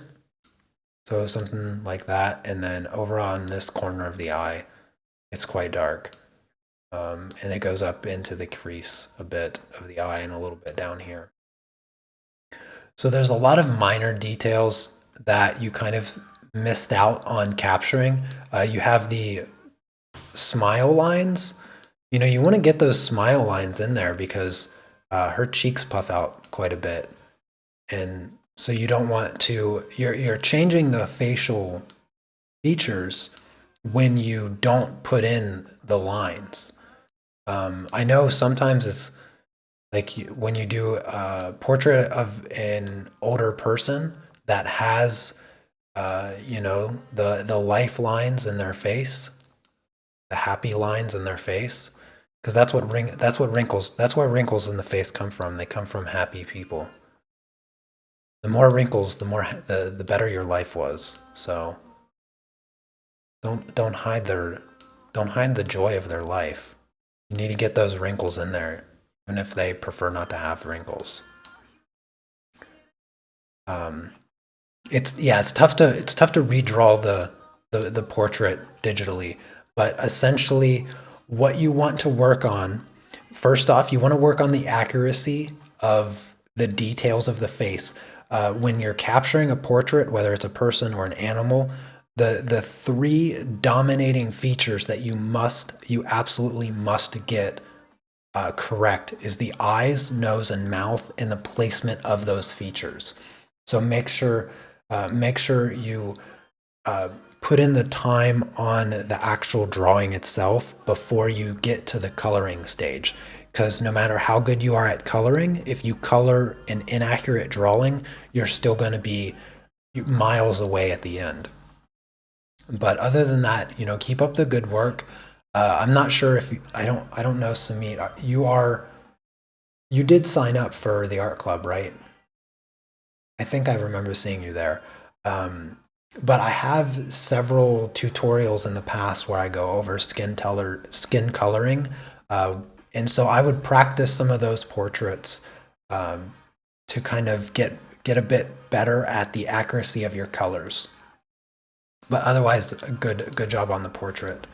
So something like that. And then over on this corner of the eye, it's quite dark. And it goes up into the crease a bit of the eye and a little bit down here. So there's a lot of minor details that you kind of missed out on capturing. You have the smile lines. You know, you want to get those smile lines in there because her cheeks puff out quite a bit. And so you don't want to, you're changing the facial features when you don't put in the lines. I know sometimes it's like when you do a portrait of an older person that has, you know, the life lines in their face, the happy lines in their face, because that's where wrinkles in the face come from. They come from happy people. The more wrinkles, the better your life was. So don't hide the joy of their life. You need to get those wrinkles in there, even if they prefer not to have wrinkles. It's tough to redraw the portrait digitally, but essentially what you want to work on, first off, you want to work on the accuracy of the details of the face. When you're capturing a portrait, whether it's a person or an animal, the three dominating features that you absolutely must get correct is the eyes, nose, and mouth, and the placement of those features. So make sure you put in the time on the actual drawing itself before you get to the coloring stage. Because no matter how good you are at coloring, if you color an inaccurate drawing, you're still going to be miles away at the end. But other than that, you know, keep up the good work. I'm not sure if I don't know, Sumeet. You did sign up for the art club, right? I think I remember seeing you there. But I have several tutorials in the past where I go over skin coloring And so I would practice some of those portraits to kind of get a bit better at the accuracy of your colors. But otherwise, a good job on the portrait.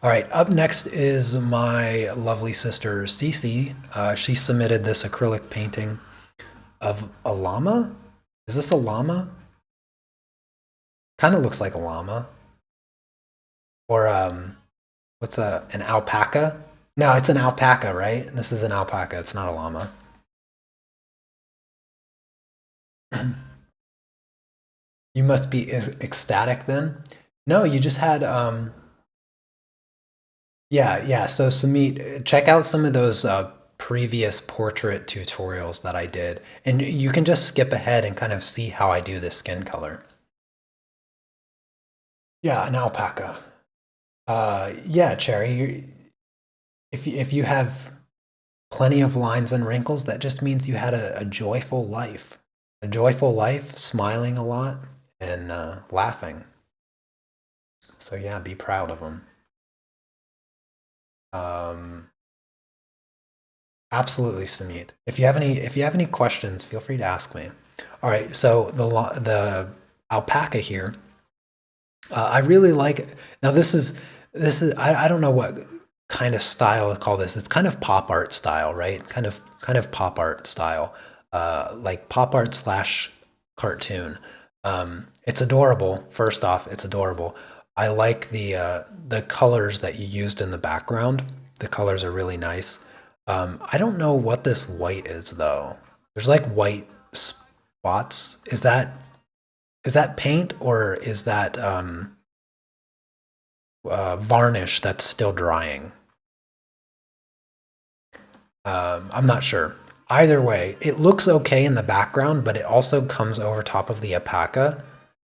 All right, up next is my lovely sister Cece. She submitted this acrylic painting of a llama. Is this a llama? Kind of looks like a llama. Or what's an alpaca? No, it's an alpaca, right? This is an alpaca. It's not a llama. You must be ecstatic then. No, you just had yeah. So Sumeet, check out some of those previous portrait tutorials that I did, and you can just skip ahead and kind of see how I do this skin color. Yeah, an alpaca. Yeah, Cherry. If you have plenty of lines and wrinkles, that just means you had a joyful life. A joyful life, smiling a lot, and laughing. So yeah, be proud of them. Absolutely, Sumeet. If you have any questions, feel free to ask me. All right, so the alpaca here, I really like. Now this is I don't know what kind of style to call this. It's kind of pop art style, right? Kind of pop art style, like pop art slash cartoon. It's adorable. First off, it's adorable. I like the colors that you used in the background. The colors are really nice. I don't know what this white is though. There's like white spots. Is that paint or is that varnish that's still drying? I'm not sure. Either way, it looks okay in the background, but it also comes over top of the alpaca.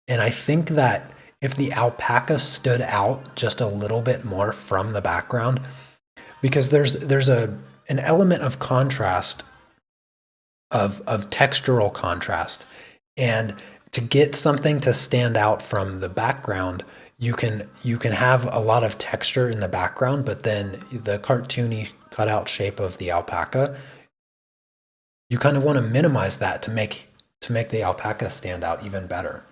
And I think that if the alpaca stood out just a little bit more from the background, because there's an element of contrast of textural contrast, and to get something to stand out from the background, you can have a lot of texture in the background, but then the cartoony cutout shape of the alpaca, you kind of want to minimize that to make the alpaca stand out even better.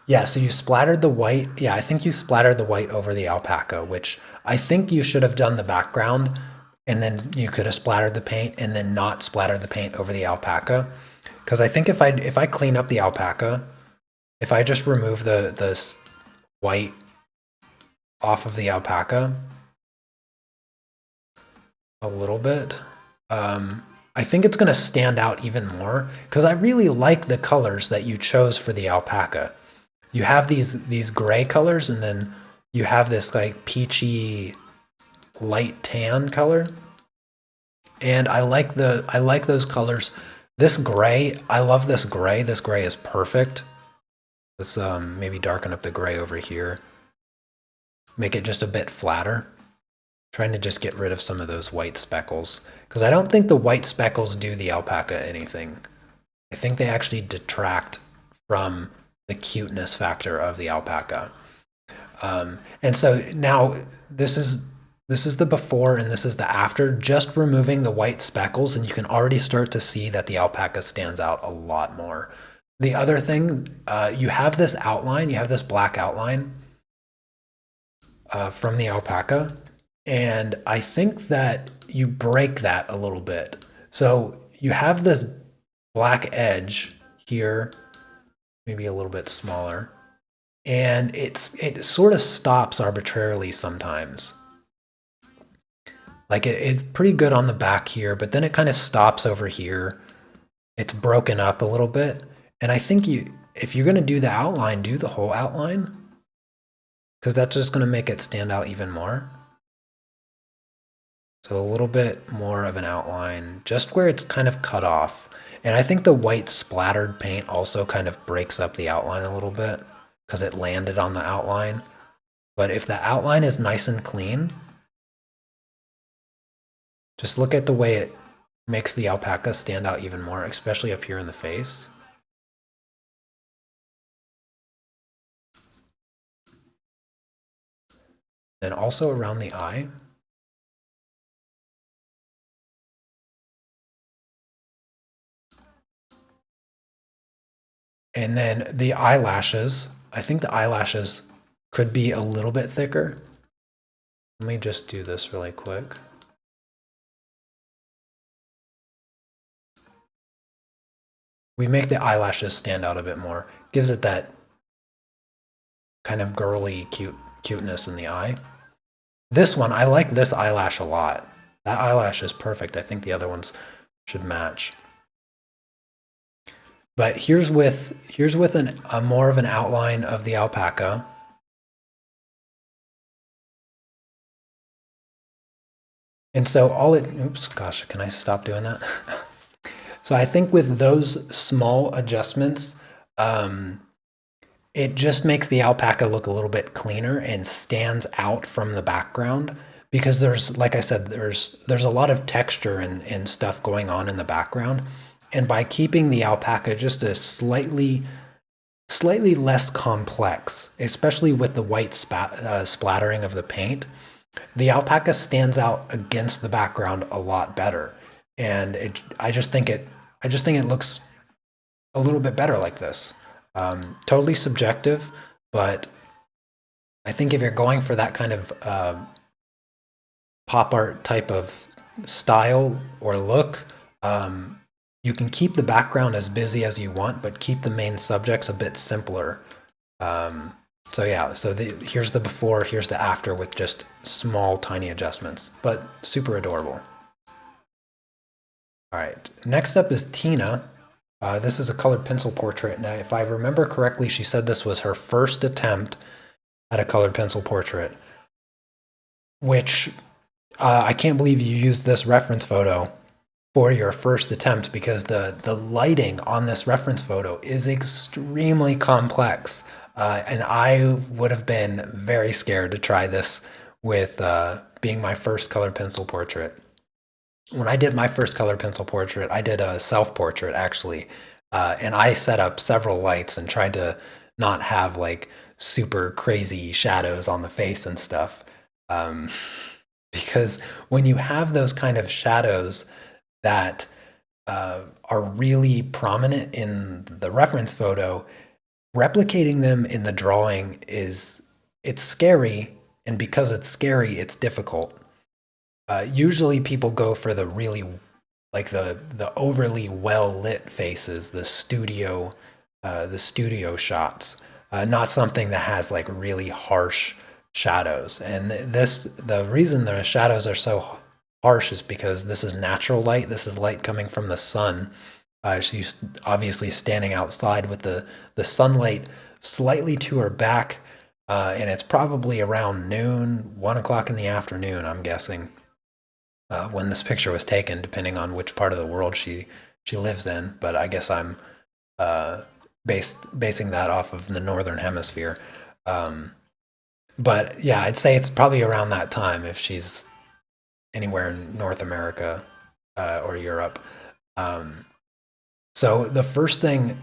Yeah, so you splattered the white. Yeah, I think you splattered the white over the alpaca, which I think you should have done the background, and then you could have splattered the paint and then not splattered the paint over the alpaca. Because I think if I clean up the alpaca, if I just remove the white off of the alpaca a little bit, I think it's going to stand out even more because I really like the colors that you chose for the alpaca. You have these gray colors, and then you have this like peachy light tan color, and I like those colors. This gray, I love this gray. This gray is perfect. Let's maybe darken up the gray over here, make it just a bit flatter. Trying to just get rid of some of those white speckles, because I don't think the white speckles do the alpaca anything. I think they actually detract from the cuteness factor of the alpaca. And so now this is the before and this is the after, just removing the white speckles, and you can already start to see that the alpaca stands out a lot more. The other thing, you have this outline, you have this black outline from the alpaca, and I think that you break that a little bit. So you have this black edge here, maybe a little bit smaller, and it sort of stops arbitrarily sometimes. Like it's pretty good on the back here, but then it kind of stops over here. It's broken up a little bit, and I think if you're going to do the outline, do the whole outline, because that's just going to make it stand out even more. So a little bit more of an outline, just where it's kind of cut off. And I think the white splattered paint also kind of breaks up the outline a little bit because it landed on the outline. But if the outline is nice and clean, just look at the way it makes the alpaca stand out even more, especially up here in the face. And also around the eye. And then the eyelashes, I think the eyelashes could be a little bit thicker. Let me just do this really quick. We make the eyelashes stand out a bit more. Gives it that kind of girly cuteness in the eye. This one, I like this eyelash a lot. That eyelash is perfect. I think the other ones should match. But here's with a more of an outline of the alpaca. And so oops, gosh, can I stop doing that? So I think with those small adjustments, it just makes the alpaca look a little bit cleaner and stands out from the background, because there's, like I said, there's a lot of texture and stuff going on in the background. And by keeping the alpaca just a slightly less complex, especially with the white splattering of the paint, the alpaca stands out against the background a lot better. And I just think it looks a little bit better like this. Totally subjective, but I think if you're going for that kind of pop art type of style or look, you can keep the background as busy as you want, but keep the main subjects a bit simpler. So yeah, so here's the before, here's the after with just small, tiny adjustments, but super adorable. All right, next up is Tina. This is a colored pencil portrait. Now, if I remember correctly, she said this was her first attempt at a colored pencil portrait, which I can't believe you used this reference photo for your first attempt, because the lighting on this reference photo is extremely complex. And I would have been very scared to try this with being my first colored pencil portrait. When I did my first colored pencil portrait, I did a self-portrait actually, and I set up several lights and tried to not have like super crazy shadows on the face and stuff. Because when you have those kind of shadows that are really prominent in the reference photo, replicating them in the drawing it's scary, and because it's scary, it's difficult. Usually people go for the really, like the overly well lit faces, the studio shots, not something that has like really harsh shadows. And the reason the shadows are so harsh is because this is natural light. This is light coming from the sun. She's obviously standing outside with the sunlight slightly to her back, and it's probably around noon, 1 o'clock in the afternoon, I'm guessing, when this picture was taken, depending on which part of the world she lives in. But I guess I'm basing that off of the northern hemisphere. But yeah, I'd say it's probably around that time if she's anywhere in North America or Europe. So the first thing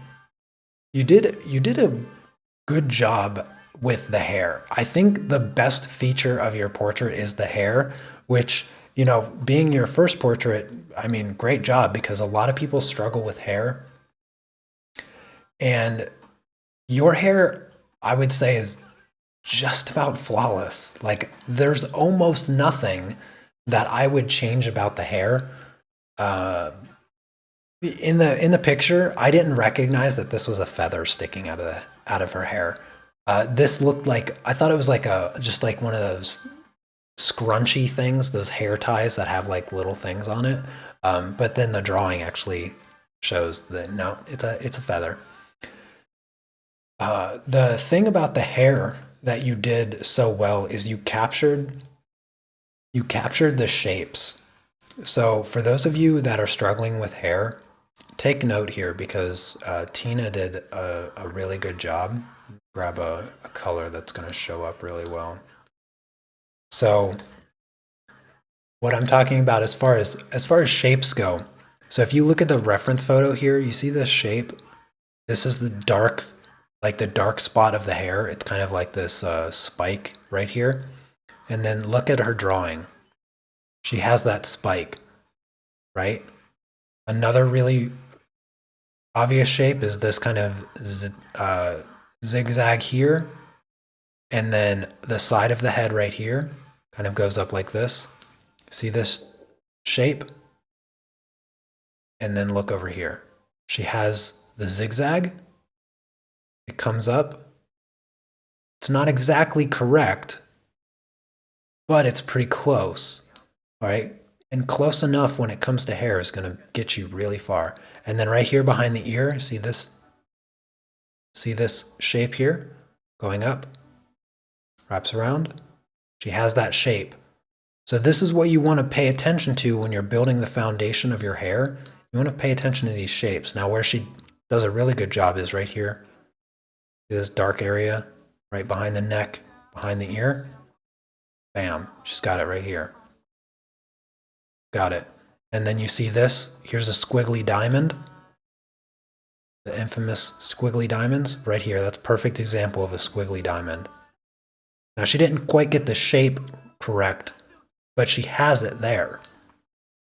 you did a good job with the hair. I think the best feature of your portrait is the hair, which, being your first portrait, I mean, great job, because a lot of people struggle with hair. And your hair, I would say, is just about flawless. Like, there's almost nothing that I would change about the hair. In the picture, I didn't recognize that this was a feather sticking out of her hair. This looked like, I thought it was like just like one of those scrunchy things, those hair ties that have like little things on it. But then the drawing actually shows that no, it's a feather. The thing about the hair that you did so well is you captured the shapes. So for those of you that are struggling with hair, take note here, because Tina did a really good job. Grab a color that's going to show up really well. So what I'm talking about as far as shapes go, so if you look at the reference photo here, you see this shape. This is the dark spot of the hair. It's kind of like this spike right here. And then look at her drawing. She has that spike, right? Another really obvious shape is this kind of zigzag here, and then the side of the head right here kind of goes up like this. See this shape? And then look over here. She has the zigzag. It comes up. It's not exactly correct, but it's pretty close, all right? And close enough when it comes to hair is going to get you really far. And then right here behind the ear, see this? See this shape here going up, wraps around. She has that shape. So this is what you want to pay attention to when you're building the foundation of your hair. You want to pay attention to these shapes. Now where she does a really good job is right here. See this dark area right behind the neck, behind the ear. Bam, she's got it right here. Got it. And then you see this, here's a squiggly diamond. The infamous squiggly diamonds right here. That's a perfect example of a squiggly diamond. Now she didn't quite get the shape correct, but she has it there.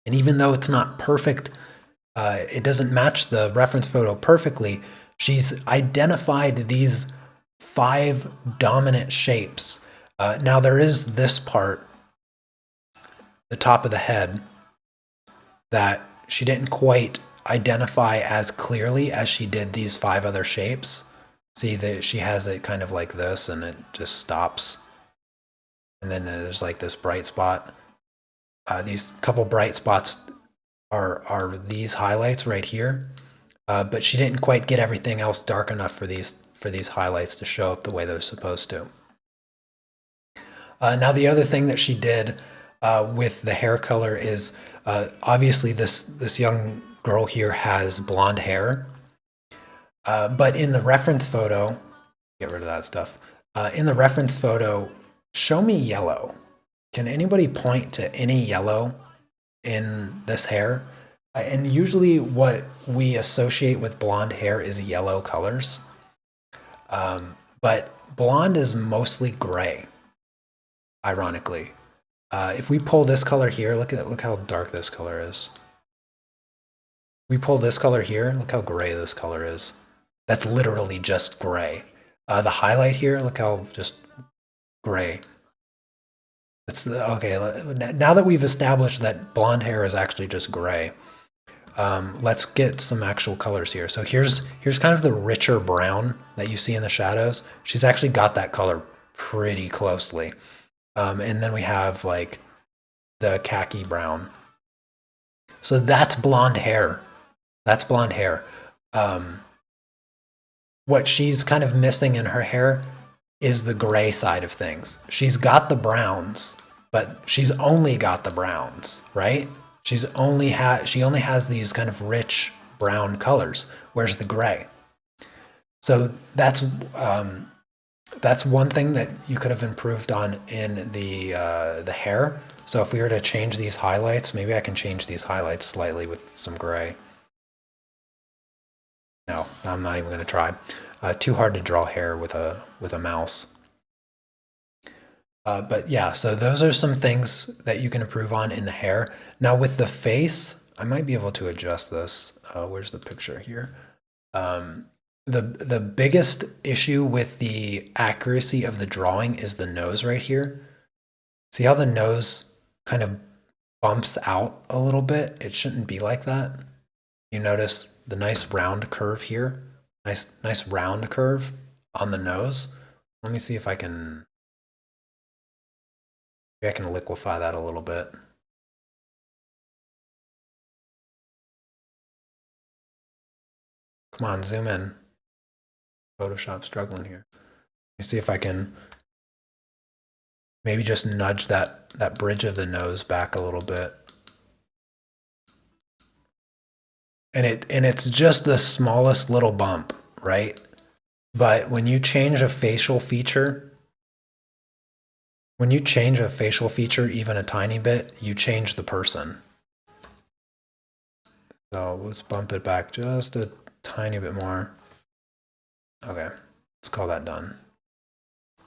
And even though it's not perfect, it doesn't match the reference photo perfectly, she's identified these 5 dominant shapes. Now there is this part, the top of the head, that she didn't quite identify as clearly as she did these 5 other shapes. See that she has it kind of like this and it just stops. And then there's like this bright spot. These couple bright spots are these highlights right here. But she didn't quite get everything else dark enough for these highlights to show up the way they're supposed to. Now the other thing that she did with the hair color is obviously this young girl here has blonde hair, but in the reference photo, get rid of that stuff. In the reference photo, show me yellow. Can anybody point to any yellow in this hair? And usually what we associate with blonde hair is yellow colors. But blonde is mostly gray, ironically. If we pull this color here, look how dark this color is. We pull this color here, look how gray this color is. That's literally just gray. The highlight here, look how just gray. Okay, now that we've established that blonde hair is actually just gray, let's get some actual colors here. So here's kind of the richer brown that you see in the shadows. She's actually got that color pretty closely. And then we have like the khaki brown. So that's blonde hair. That's blonde hair. What she's kind of missing in her hair is the gray side of things. She's got the browns, but she's only got the browns, right? She only has these kind of rich brown colors. Where's the gray? So that's one thing that you could have improved on in the hair. So if we were to change these highlights, maybe I can change these highlights slightly with some gray. No, I'm not even going to try. Too hard to draw hair with a mouse. But yeah, so those are some things that you can improve on in the hair. Now with the face, I might be able to adjust this. Where's the picture here? The biggest issue with the accuracy of the drawing is the nose right here. See how the nose kind of bumps out a little bit? It shouldn't be like that. You notice the nice round curve here? Nice round curve on the nose. Let me see if I can liquefy that a little bit. Come on, zoom in. Photoshop's struggling here. Let me see if I can maybe just nudge that bridge of the nose back a little bit. And it's just the smallest little bump, right? But when you change a facial feature, even a tiny bit, you change the person. So let's bump it back just a tiny bit more. Okay, let's call that done.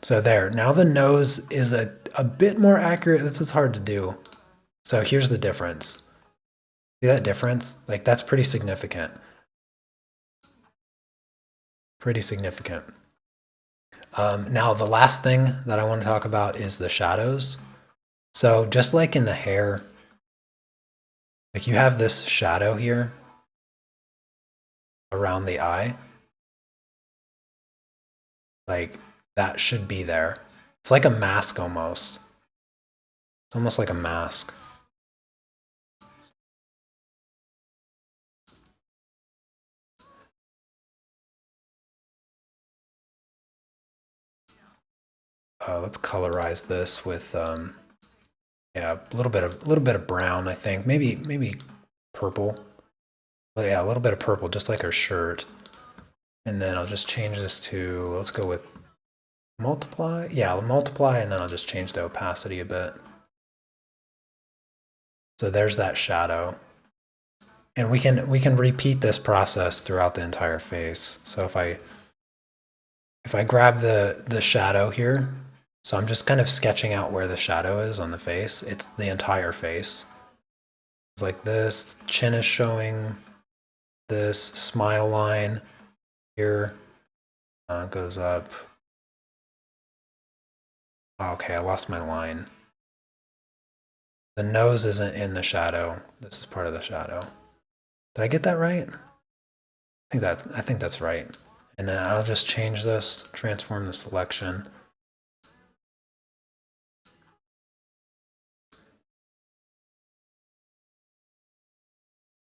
So there, now the nose is a bit more accurate. This is hard to do. So here's the difference. See that difference? Like that's pretty significant. Pretty significant. Now the last thing that I want to talk about is the shadows. So just like in the hair, like you have this shadow here around the eye. Like that should be there. It's like a mask almost. It's almost like a mask. Let's colorize this with yeah, a little bit of brown, I think. Maybe purple. But yeah, a little bit of purple, just like her shirt. And then I'll just change this to, let's go with multiply. Yeah, I'll multiply, and then I'll just change the opacity a bit. So there's that shadow. And we can repeat this process throughout the entire face. So if I grab the shadow here, so I'm just kind of sketching out where the shadow is on the face. It's the entire face. It's like this, chin is showing, this smile line here goes up. Okay, I lost my line. The nose isn't in the shadow. This is part of the shadow. Did I get that right? I think that's right. And then I'll just change this, transform the selection.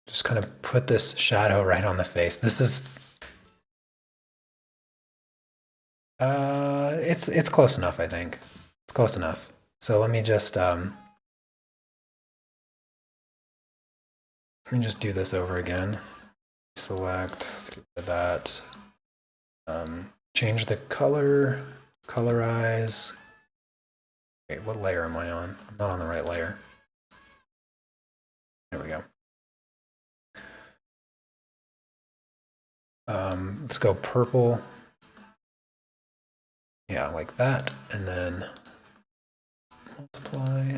Just kind of put this shadow right on the face. This is it's close enough, I think. It's close enough. So let me just do this over again. Select, let's get rid of that. Change the color, colorize. Wait, what layer am I on? I'm not on the right layer. There we go. Let's go purple. Yeah, like that. And then multiply.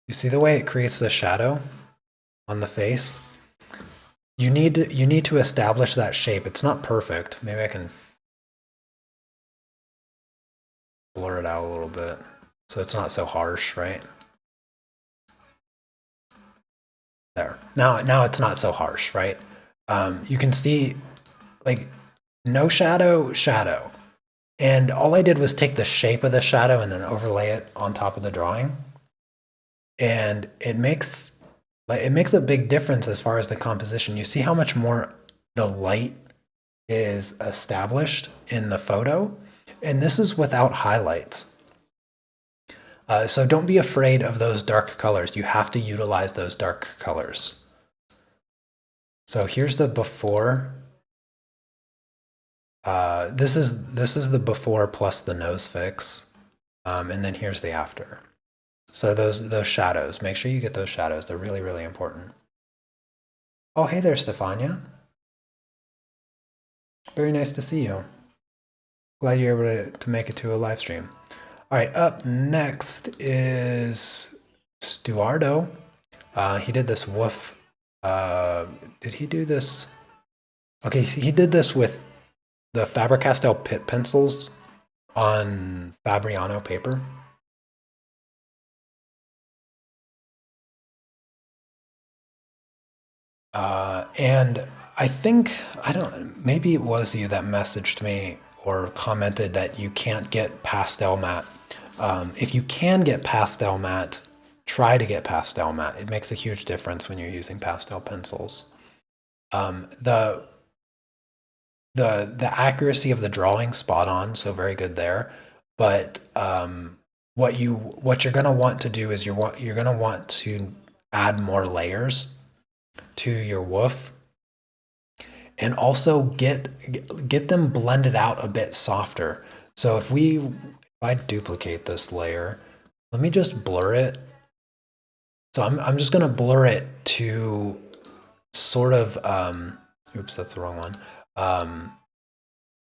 You see the way it creates the shadow on the face? You need to establish that shape. It's not perfect. Maybe I can blur it out a little bit so it's not so harsh, right? There. Now it's not so harsh, right? You can see like no shadow, shadow. And all I did was take the shape of the shadow and then overlay it on top of the drawing. And it makes a big difference as far as the composition. You see how much more the light is established in the photo, and this is without highlights. So don't be afraid of those dark colors. You have to utilize those dark colors. So here's the before. This is the before plus the nose fix, and then here's the after. So those shadows, make sure you get those shadows. They're really, really important. Oh, hey there, Stefania. Very nice to see you. Glad you're able to make it to a live stream. All right, up next is Stewardo. He did this woof. Did he do this? Okay, he did this with the Faber-Castell Pit pencils on Fabriano paper. And I think, maybe it was you that messaged me or commented that you can't get pastel matte. If you can get pastel matte, try to get pastel matte. It makes a huge difference when you're using pastel pencils. The accuracy of the drawing, spot on, so very good there. But what you're gonna want to do is you're gonna want to add more layers to your woof, and also get them blended out a bit softer. So if I duplicate this layer, let me just blur it. So I'm just gonna blur it to sort of oops, that's the wrong one.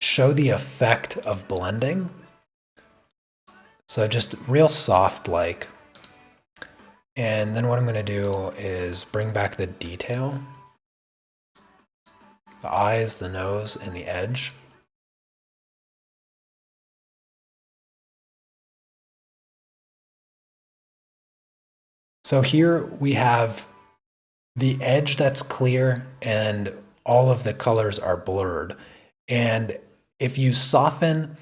Show the effect of blending. So just real soft like. And then what I'm going to do is bring back the detail. the eyes, the nose, and the edge. So here we have the edge that's clear and all of the colors are blurred. And if you soften,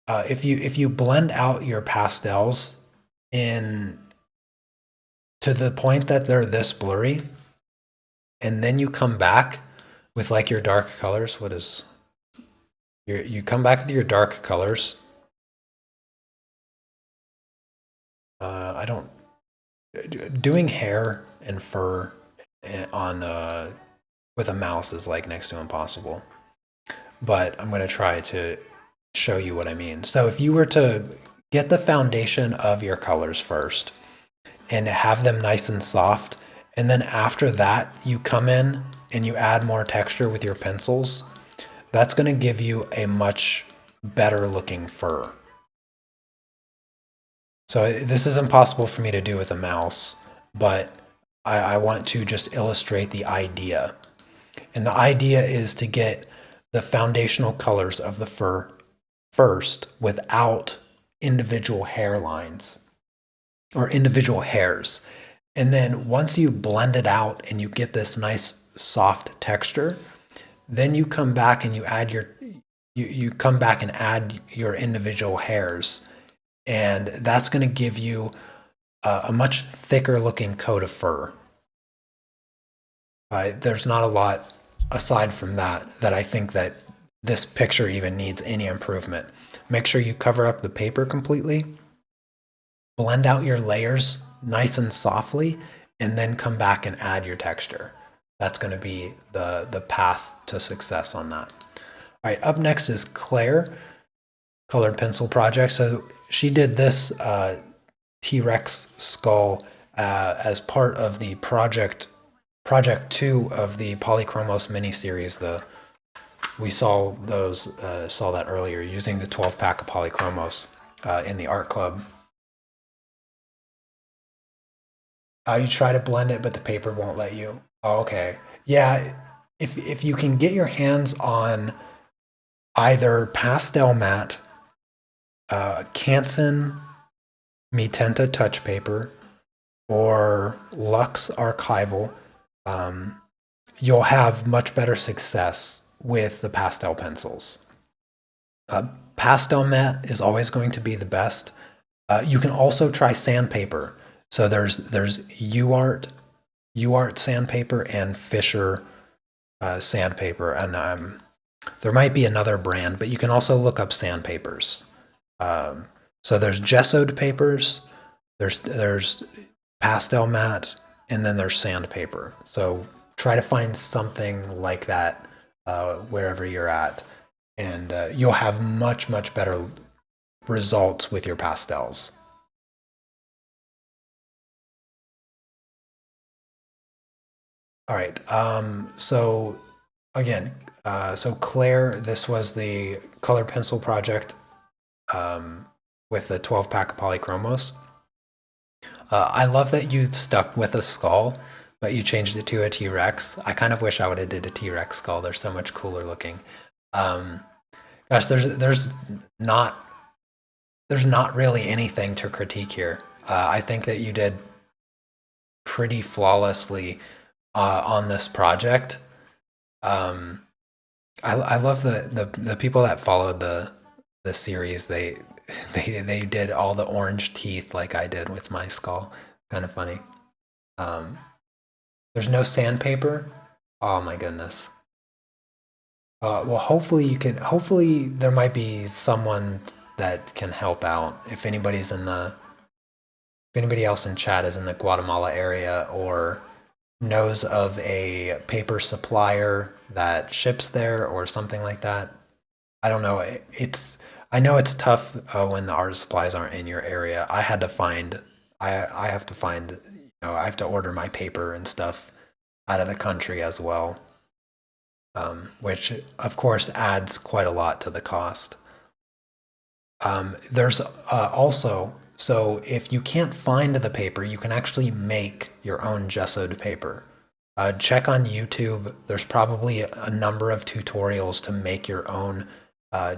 if you blend out your pastels in to the point that they're this blurry, and then you come back with like your dark colors, you come back with your dark colors. I don't doing hair and fur on with a mouse is like next to impossible. But I'm going to try to show you what I mean. So if you were to get the foundation of your colors first and have them nice and soft, and then after that you come in and you add more texture with your pencils, that's going to give you a much better looking fur. So this is impossible for me to do with a mouse, but I want to just illustrate the idea. And the idea is to get the foundational colors of the fur first without individual hairlines or individual hairs. And then once you blend it out and you get this nice soft texture, then you come back and you add you come back and add your individual hairs. And that's going to give you a much thicker looking coat of fur. There's not a lot aside from that I think that this picture even needs any improvement. Make sure you cover up the paper completely, blend out your layers nice and softly, and then come back and add your texture. That's going to be the path to success on that. All right, up next is Claire, colored pencil project. So she did this T-Rex skull as part of the project 2 of the Polychromos miniseries. We saw that earlier using the 12-pack of Polychromos in the art club. You try to blend it, but the paper won't let you. Oh, okay. Yeah, if you can get your hands on either pastel matte, Canson Mitenta touch paper, or Lux Archival, you'll have much better success with the pastel pencils. Pastel matte is always going to be the best. You can also try sandpaper. So there's UArt sandpaper and Fisher sandpaper, and there might be another brand, but you can also look up sandpapers. So there's gessoed papers, there's pastel matte, and then there's sandpaper. So try to find something like that wherever you're at, and you'll have much better results with your pastels. All right. So again, so Claire, this was the color pencil project with the 12-pack of Polychromos. I love that you stuck with a skull, but you changed it to a T-Rex. I kind of wish I would have did a T-Rex skull. They're so much cooler looking. Gosh, there's not really anything to critique here. I think that you did pretty flawlessly on this project. I love the people that followed the series. They did all the orange teeth like I did with my skull. Kind of funny. There's no sandpaper. Oh my goodness. Well, hopefully there might be someone that can help out. If anybody else in chat is in the Guatemala area or knows of a paper supplier that ships there or something like that. I don't know. I know it's tough when the art supplies aren't in your area. I have to find, I have to order my paper and stuff out of the country as well, which of course adds quite a lot to the cost. There's also, so if you can't find the paper, you can actually make your own gessoed paper. Check on YouTube. There's probably a number of tutorials to make your own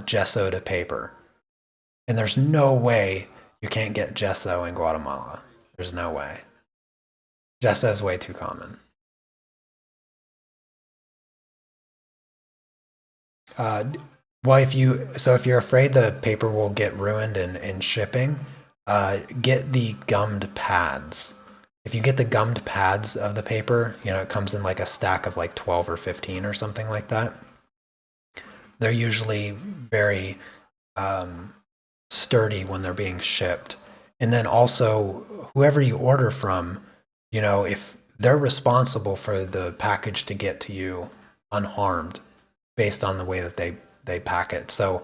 gesso to paper. And there's no way you can't get gesso in Guatemala. There's no way. Gesso is way too common. Uh, well, if you're afraid the paper will get ruined in shipping, get the gummed pads. If you get the gummed pads of the paper, it comes in like a stack of like 12 or 15 or something like that. They're usually very sturdy when they're being shipped. And then also, whoever you order from, if they're responsible for the package to get to you unharmed based on the way that they pack it. So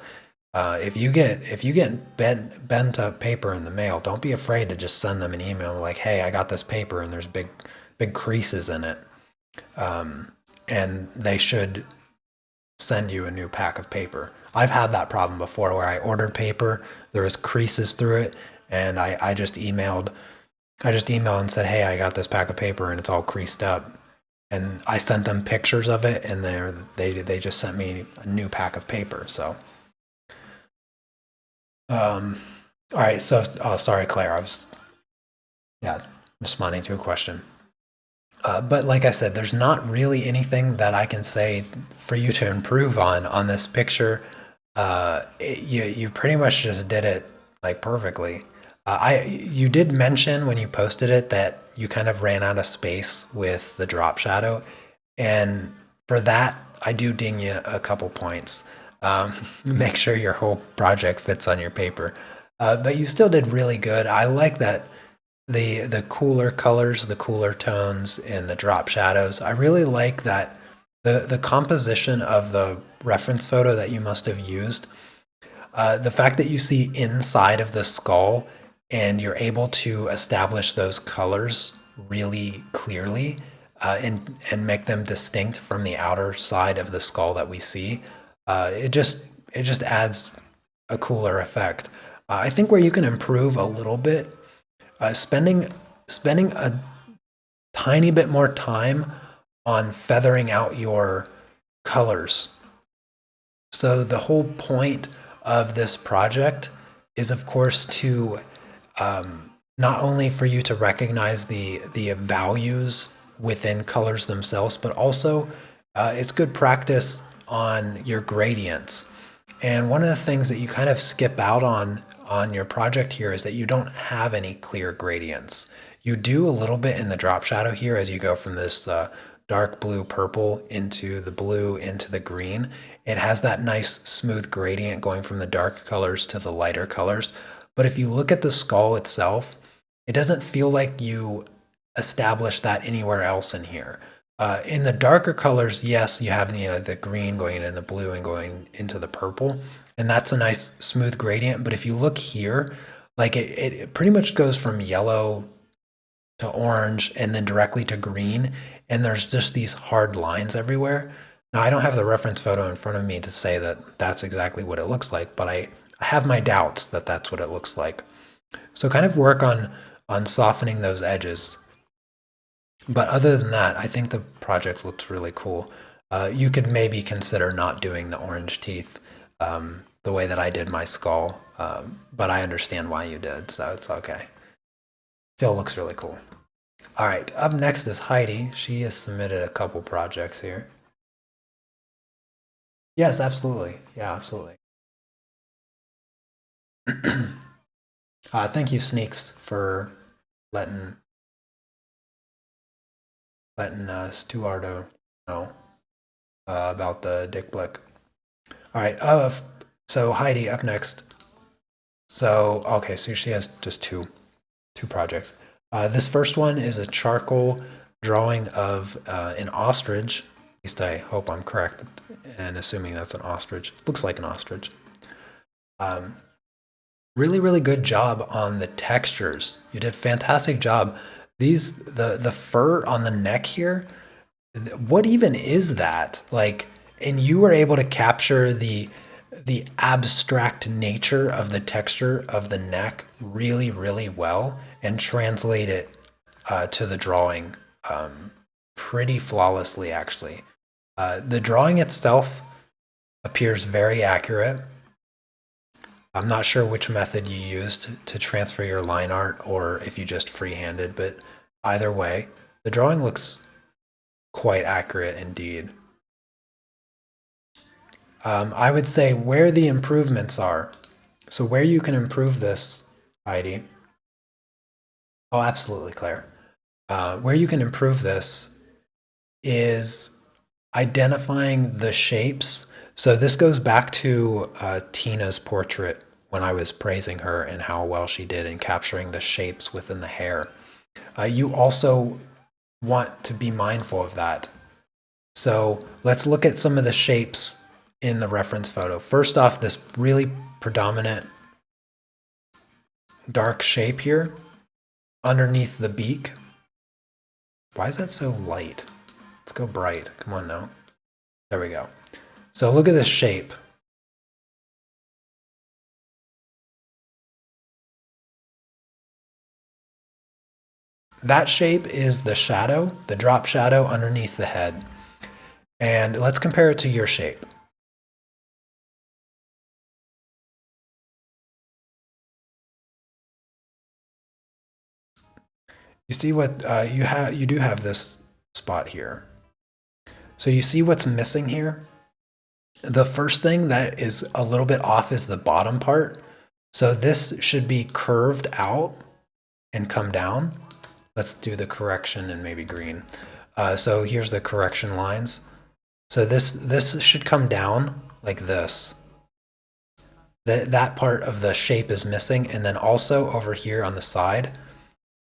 if you get bent up paper in the mail, don't be afraid to just send them an email like, "Hey, I got this paper and there's big creases in it," and they should send you a new pack of paper. I've had that problem before where I ordered paper, there was creases through it, and I just emailed and said, "Hey, I got this pack of paper and it's all creased up." And I sent them pictures of it, and they just sent me a new pack of paper. So, all right. So, oh, sorry, Claire. I was responding to a question. But like I said, there's not really anything that I can say for you to improve on this picture. You pretty much just did it like perfectly. You did mention when you posted it that you kind of ran out of space with the drop shadow, and for that I do ding you a couple points. Make sure your whole project fits on your paper, but you still did really good. I like that the cooler colors, the cooler tones, and the drop shadows. I really like that the composition of the reference photo that you must have used. The fact that you see inside of the skull and you're able to establish those colors really clearly, and make them distinct from the outer side of the skull that we see. It just adds a cooler effect. I think where you can improve a little bit, spending a tiny bit more time on feathering out your colors. So the whole point of this project is, of course, to not only for you to recognize the values within colors themselves, but also it's good practice on your gradients. And one of the things that you kind of skip out on your project here is that you don't have any clear gradients. You do a little bit in the drop shadow here as you go from this dark blue purple into the blue into the green. It has that nice smooth gradient going from the dark colors to the lighter colors. But if you look at the skull itself, it doesn't feel like you establish that anywhere else in here. In the darker colors, yes, you have the green going in the blue and going into the purple, and that's a nice smooth gradient. But if you look here, like it pretty much goes from yellow to orange and then directly to green, and there's just these hard lines everywhere. Now, I don't have the reference photo in front of me to say that that's exactly what it looks like, but I have my doubts that that's what it looks like. So kind of work on softening those edges. But other than that, I think the project looks really cool. You could maybe consider not doing the orange teeth the way that I did my skull, but I understand why you did, so it's okay. Still looks really cool. All right, up next is Heidi. She has submitted a couple projects here. Yes, absolutely. Yeah, absolutely. Thank you, Sneaks, for letting Stewardo know about the dick blick. All right. So Heidi up next. So okay, so she has just two projects. This first one is a charcoal drawing of an ostrich. At least I hope I'm correct and assuming that's an ostrich. Looks like an ostrich. Really, really good job on the textures. You did a fantastic job. The fur on the neck here, what even is that? Like, and you were able to capture the abstract nature of the texture of the neck really, really well and translate it to the drawing pretty flawlessly, actually. The drawing itself appears very accurate. I'm not sure which method you used to transfer your line art or if you just freehanded, but either way, the drawing looks quite accurate indeed. I would say where the improvements are. So where you can improve this, Heidi. Oh, absolutely, Claire. Where you can improve this is identifying the shapes. So this goes back to Tina's portrait when I was praising her and how well she did in capturing the shapes within the hair. You also want to be mindful of that. So let's look at some of the shapes in the reference photo. First off, this really predominant dark shape here underneath the beak. Why is that so light? Let's go bright. Come on now. There we go. So look at this shape. That shape is the shadow, the drop shadow underneath the head. And let's compare it to your shape. You see what you do have this spot here. So you see what's missing here? The first thing that is a little bit off is the bottom part. So this should be curved out and come down. Let's do the correction in maybe green. So here's the correction lines. So this should come down like this. That part of the shape is missing. And then also over here on the side,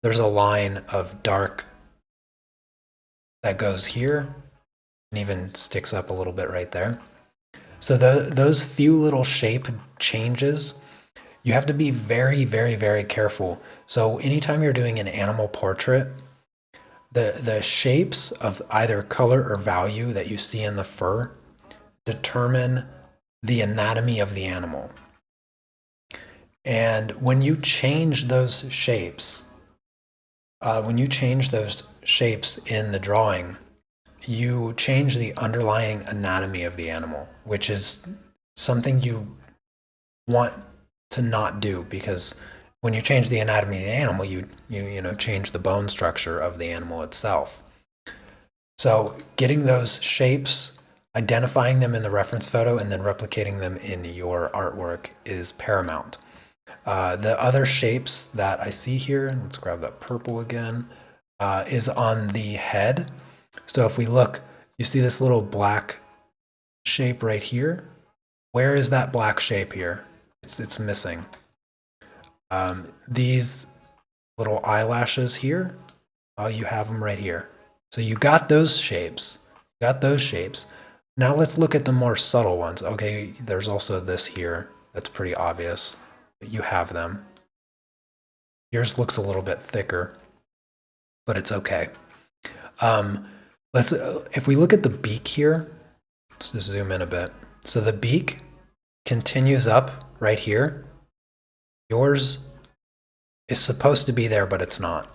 there's a line of dark that goes here and even sticks up a little bit right there. So those few little shape changes, you have to be very, very, very careful. So anytime you're doing an animal portrait, the shapes of either color or value that you see in the fur determine the anatomy of the animal. And when you change those shapes, in the drawing, you change the underlying anatomy of the animal, which is something you want to not do, because when you change the anatomy of the animal, you change the bone structure of the animal itself. So getting those shapes, identifying them in the reference photo, and then replicating them in your artwork is paramount. The other shapes that I see here, let's grab that purple again, is on the head. So if we look, you see this little black shape right here. Where is that black shape here? It's missing. These little eyelashes here, you have them right here. So you got those shapes. Now let's look at the more subtle ones. Okay, there's also this here. That's pretty obvious. But you have them. Yours looks a little bit thicker, but it's okay. If we look at the beak here, let's just zoom in a bit. So the beak continues up right here. Yours is supposed to be there, but it's not.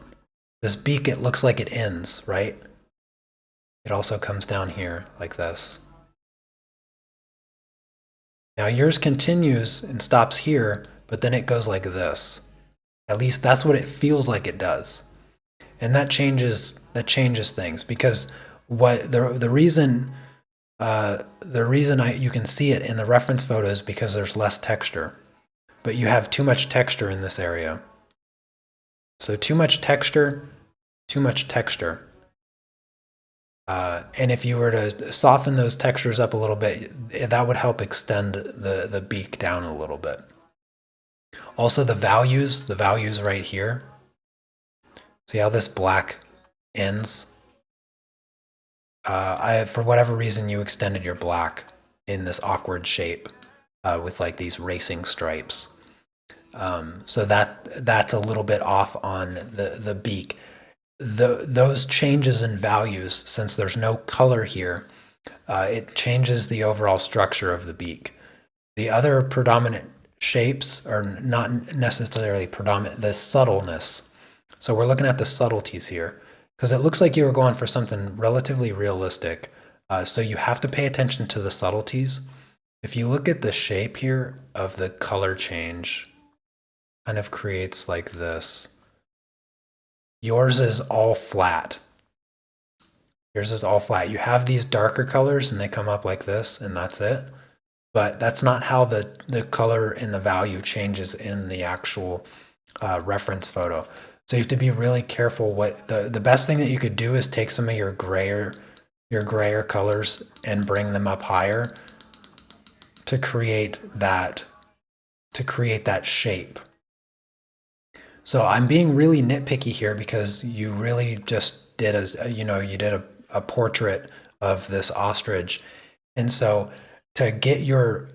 This beak, it looks like it ends, right? It also comes down here like this. Now yours continues and stops here, but then it goes like this. At least that's what it feels like it does. And that changes things, because the reason you can see it in the reference photo is because there's less texture. But you have too much texture in this area. So too much texture. And if you were to soften those textures up a little bit, that would help extend the beak down a little bit. Also the values right here. See how this black ends? For whatever reason, you extended your black in this awkward shape with like these racing stripes. So that's a little bit off on the beak. Those changes in values, since there's no color here, it changes the overall structure of the beak. The other predominant shapes are not necessarily predominant, the subtleness. So we're looking at the subtleties here. because it looks like you were going for something relatively realistic. So you have to pay attention to the subtleties. If you look at the shape here of the color change, kind of creates like this. Yours is all flat. Yours is all flat. You have these darker colors and they come up like this, and that's it. But that's not how the color and the value changes in the actual reference photo. So you have to be really careful. What the best thing that you could do is take some of your grayer colors and bring them up higher to create that shape. So I'm being really nitpicky here because you really just did a portrait of this ostrich, and so to get your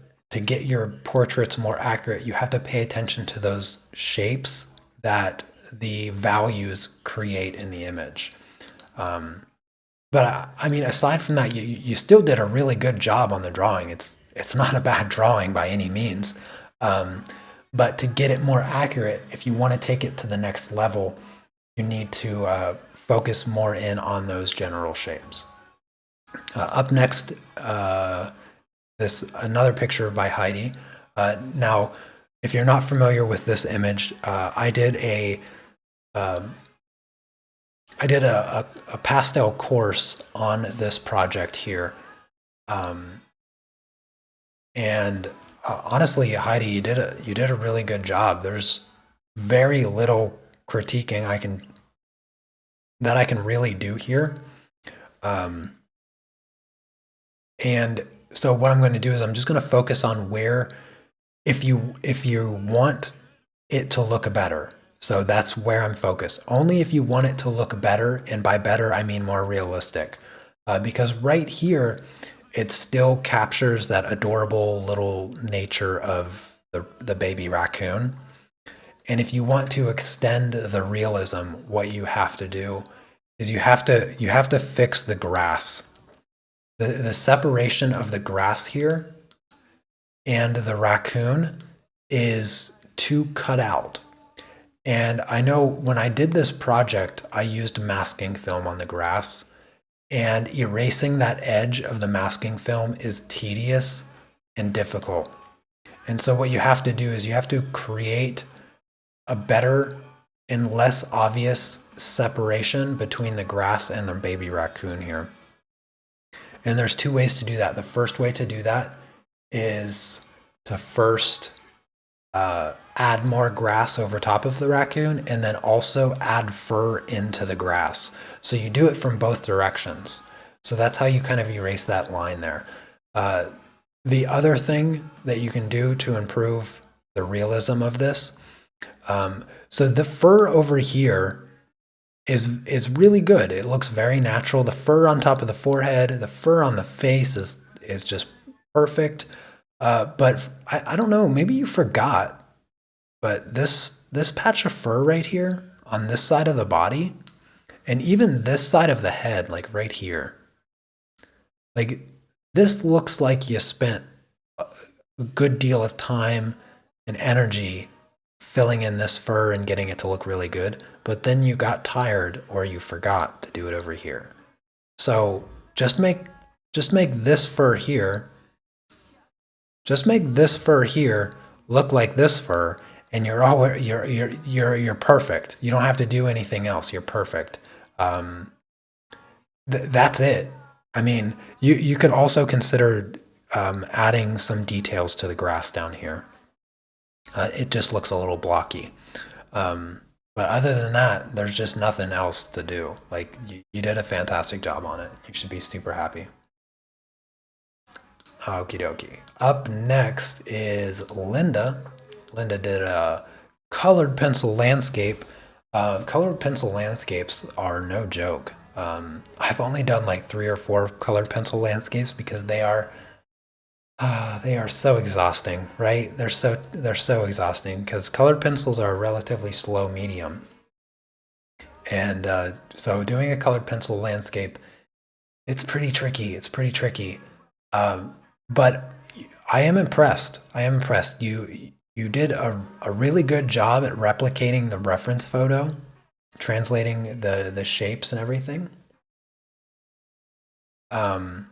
portraits more accurate, you have to pay attention to those shapes that the values create in the image. But I mean, aside from that, you still did a really good job on the drawing. It's not a bad drawing by any means. But to get it more accurate, if you want to take it to the next level, you need to focus more in on those general shapes. Up next, this another picture by Heidi. Now, if you're not familiar with this image, I did a pastel course on this project here, and honestly, Heidi, you did a really good job. There's very little critiquing that I can really do here, and so what I'm going to do is I'm just going to focus on where, if you want it to look better. So that's where I'm focused. Only if you want it to look better, and by better I mean more realistic, because right here it still captures that adorable little nature of the baby raccoon. And if you want to extend the realism, what you have to do is you have to fix the grass. The separation of the grass here and the raccoon is too cut out. And I know when I did this project, I used masking film on the grass, and erasing that edge of the masking film is tedious and difficult. And so what you have to do is you have to create a better and less obvious separation between the grass and the baby raccoon here. And there's two ways to do that. The first way to do that is to first add more grass over top of the raccoon, and then also add fur into the grass. So you do it from both directions. So that's how you kind of erase that line there. The other thing that you can do to improve the realism of this, so the fur over here is really good. It looks very natural. The fur on top of the forehead, the fur on the face is just perfect. But I don't know, maybe you forgot, but this patch of fur right here on this side of the body, and even this side of the head, like right here, like this looks like you spent a good deal of time and energy filling in this fur and getting it to look really good, but then you got tired or you forgot to do it over here. So just make this fur here, look like this fur, and you're perfect. You don't have to do anything else. You're perfect. That's it. I mean, you could also consider adding some details to the grass down here. It just looks a little blocky. But other than that, there's just nothing else to do. Like, you did a fantastic job on it. You should be super happy. Okie dokie. Up next is Linda. Linda did a colored pencil landscape. Colored pencil landscapes are no joke. I've only done like 3 or 4 colored pencil landscapes because they are so exhausting, right? They're so exhausting because colored pencils are a relatively slow medium. And so doing a colored pencil landscape, it's pretty tricky. But I am impressed. You did a really good job at replicating the reference photo. translating the shapes and everything. Um,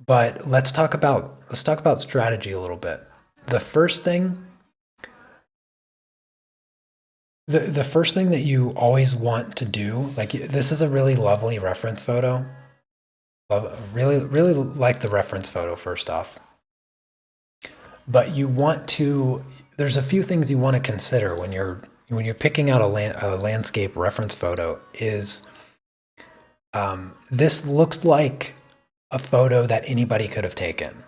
but let's talk about strategy a little bit. The first thing the first thing that you always want to do, like this is a really lovely reference photo. Really like the reference photo first off. But you want to there's a few things you want to consider when you're picking out a landscape reference photo is this looks like a photo that anybody could have taken,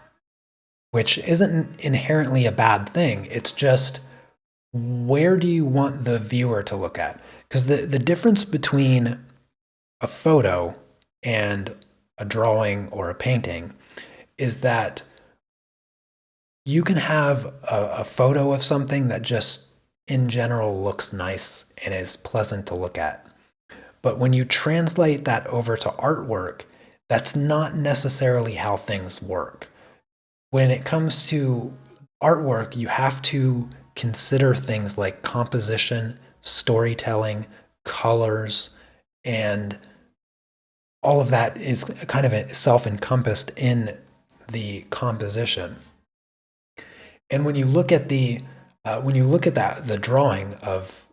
which isn't inherently a bad thing. It's just where do you want the viewer to look at? Because the difference between a photo and a drawing or a painting is that you can have a photo of something that just in general looks nice and is pleasant to look at. But when you translate that over to artwork, that's not necessarily how things work. When it comes to artwork, you have to consider things like composition, storytelling, colors, and all of that is kind of self-encompassed in the composition. And when you look at the drawing of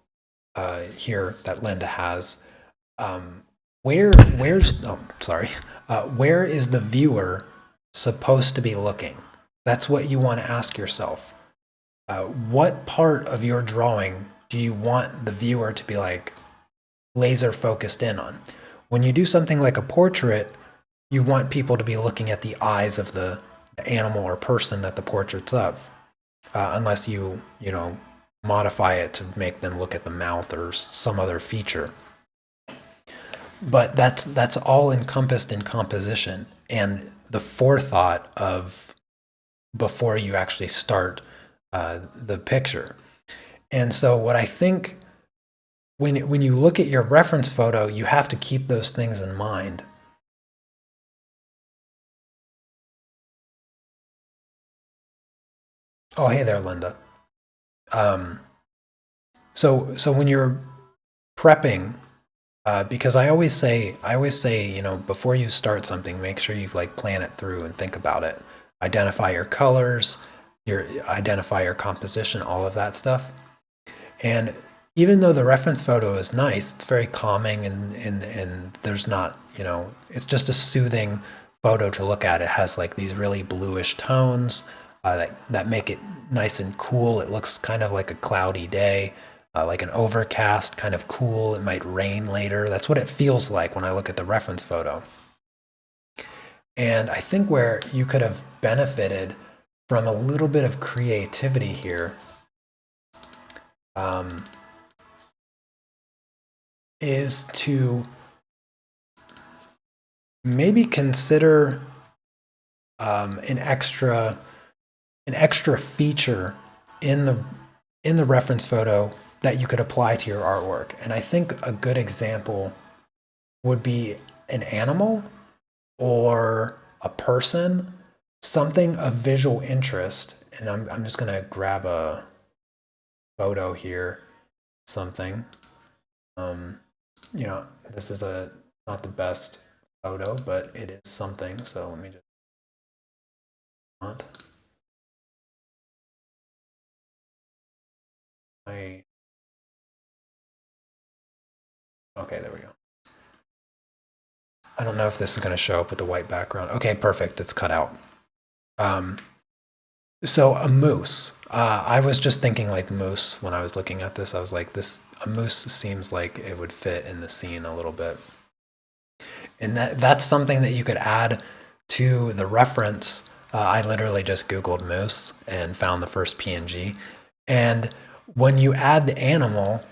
here that Linda has, where is the viewer supposed to be looking? That's what you want to ask yourself. What part of your drawing do you want the viewer to be like laser focused in on? When you do something like a portrait, you want people to be looking at the eyes of the animal or person that the portrait's of, unless you know modify it to make them look at the mouth or some other feature. But that's all encompassed in composition and the forethought of before you actually start the picture. And so what I think when you look at your reference photo, you have to keep those things in mind. Oh, hey there, Linda. Um, so when you're prepping, because I always say, before you start something, make sure you like plan it through and think about it. Identify your colors, identify your composition, all of that stuff. And even though the reference photo is nice, it's very calming and there's not, it's just a soothing photo to look at. It has like these really bluish tones that make it nice and cool. It looks kind of like a cloudy day, like an overcast, kind of cool. It might rain later. That's what it feels like when I look at the reference photo. And I think where you could have benefited from a little bit of creativity here um, is to maybe consider an extra feature in the reference photo that you could apply to your artwork. And I think a good example would be an animal or a person, something of visual interest. And I'm just gonna grab a photo here, something. Um, this is a not the best photo, but it is something. So let me just not. Okay, there we go. I don't know if this is going to show up with the white background. Okay, perfect. It's cut out. Um, so a moose. I was just thinking like moose when I was looking at this. I was like, a moose seems like it would fit in the scene a little bit. And that's something that you could add to the reference. I literally just Googled moose and found the first PNG. And when you add the animal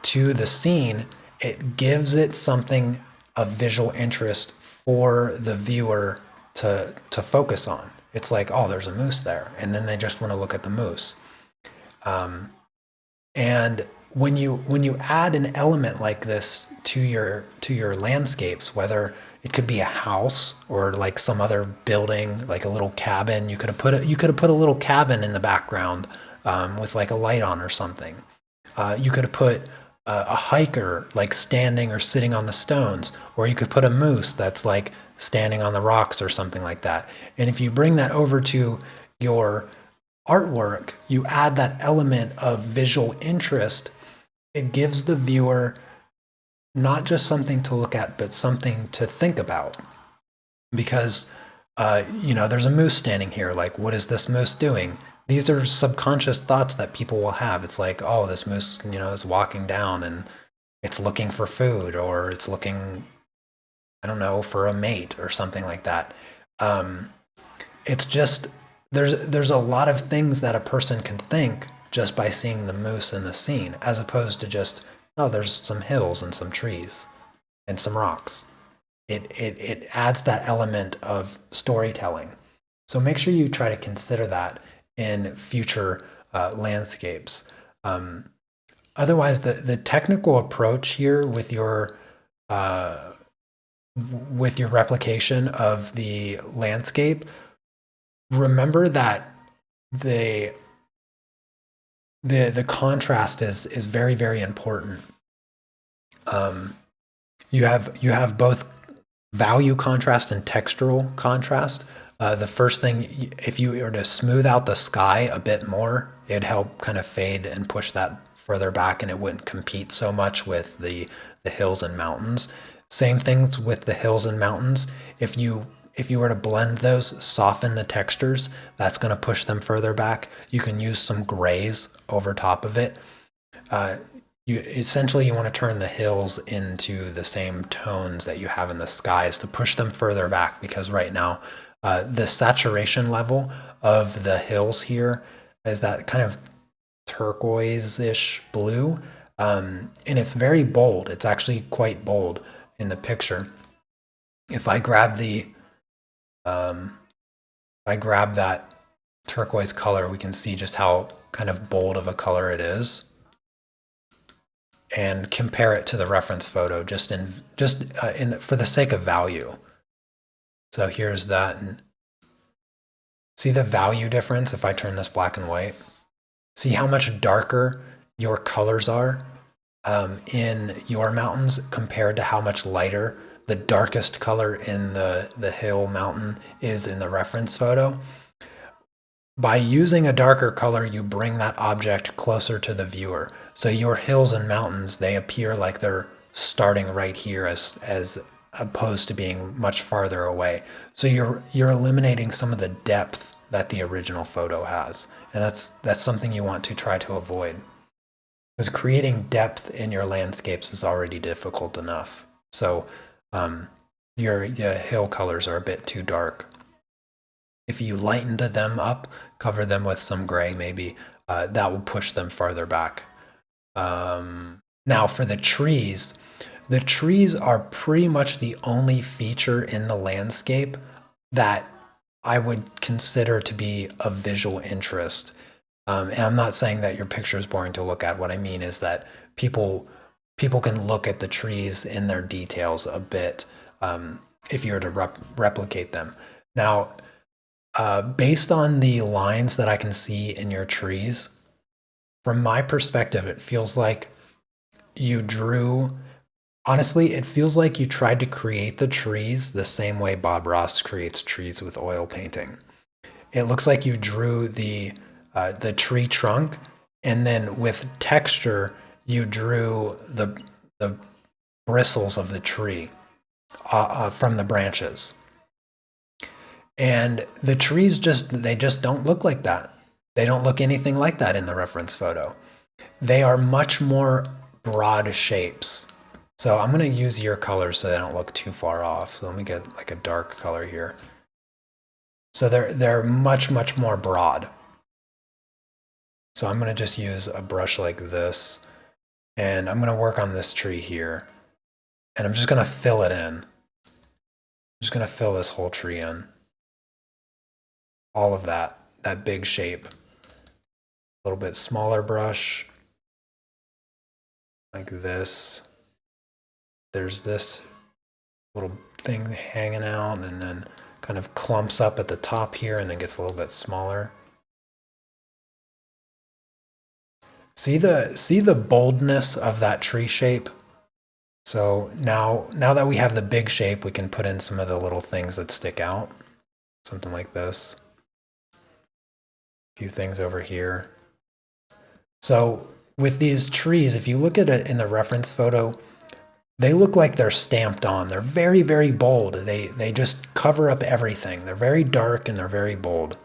to the scene, it gives it something of visual interest for the viewer to focus on. It's like, oh, there's a moose there, and then they just want to look at the moose. And when you add an element like this to your landscapes, whether it could be a house or like some other building, like a little cabin, you could have put a little cabin in the background with like a light on or something. You could put a hiker like standing or sitting on the stones, or you could put a moose that's like standing on the rocks or something like that. And if you bring that over to your artwork, you add that element of visual interest. It gives the viewer not just something to look at, but something to think about. Because, there's a moose standing here. Like, what is this moose doing? These are subconscious thoughts that people will have. It's like, oh, this moose, is walking down and it's looking for food, or it's looking, I don't know, for a mate or something like that. Um, it's just there's a lot of things that a person can think just by seeing the moose in the scene, as opposed to just, oh, there's some hills and some trees and some rocks. It adds that element of storytelling. So make sure you try to consider that in future landscapes. Um, Otherwise, the technical approach here uh, with your replication of the landscape, remember that the the contrast is very, very important. Um, you have both value contrast and textural contrast. The first thing, if you were to smooth out the sky a bit more, it'd help kind of fade and push that further back, and it wouldn't compete so much with the hills and mountains. Same things with the hills and mountains. If you were to blend those, soften the textures, that's going to push them further back. You can use some grays over top of it. Uh, you want to turn the hills into the same tones that you have in the skies to push them further back, because right now the saturation level of the hills here is that kind of turquoise-ish blue, and it's very bold. It's actually quite bold in the picture. If I grab the if I grab that turquoise color, we can see just how kind of bold of a color it is, and compare it to the reference photo for the sake of value. So here's that, and see the value difference if I turn this black and white. See how much darker your colors are in your mountains compared to how much lighter the darkest color in the hill mountain is in the reference photo. By using a darker color, you bring that object closer to the viewer. So your hills and mountains, they appear like they're starting right here as opposed to being much farther away. So you're eliminating some of the depth that the original photo has. And that's something you want to try to avoid. Because creating depth in your landscapes is already difficult enough. So your hill colors are a bit too dark. If you lightened them up, cover them with some gray maybe, that will push them farther back. Now for the trees are pretty much the only feature in the landscape that I would consider to be of visual interest. And I'm not saying that your picture is boring to look at. What I mean is that people can look at the trees in their details a bit, if you were to replicate them. Now, based on the lines that I can see in your trees, from my perspective, it feels like you drew. Honestly, it feels like you tried to create the trees the same way Bob Ross creates trees with oil painting. It looks like you drew the tree trunk, and then with texture, you drew the bristles of the tree from the branches. And the trees they just don't look like that. They don't look anything like that in the reference photo. They are much more broad shapes. So I'm going to use your colors so they don't look too far off. So let me get like a dark color here. So they're much, much more broad. So I'm going to just use a brush like this, and I'm going to work on this tree here. And I'm just going to fill it in. I'm just going to fill this whole tree in. All of that big shape. A little bit smaller brush, like this. There's this little thing hanging out, and then kind of clumps up at the top here and then gets a little bit smaller. See the boldness of that tree shape? So now that we have the big shape, we can put in some of the little things that stick out. Something like this. A few things over here. So with these trees, if you look at it in the reference photo, they look like they're stamped on. They're very, very bold. They just cover up everything. They're very dark and they're very bold.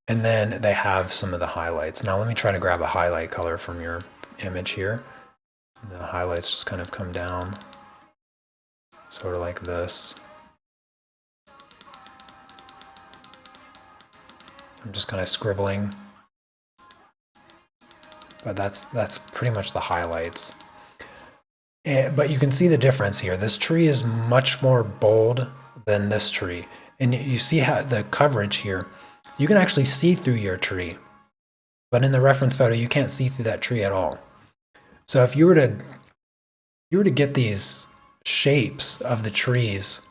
And then they have some of the highlights. Now let me try to grab a highlight color from your image here. The highlights just kind of come down, sort of like this. I'm just kind of scribbling, but that's pretty much the highlights. But you can see the difference here. This tree is much more bold than this tree. And you see how the coverage here, you can actually see through your tree. But in the reference photo, you can't see through that tree at all. So if you were to get these shapes of the trees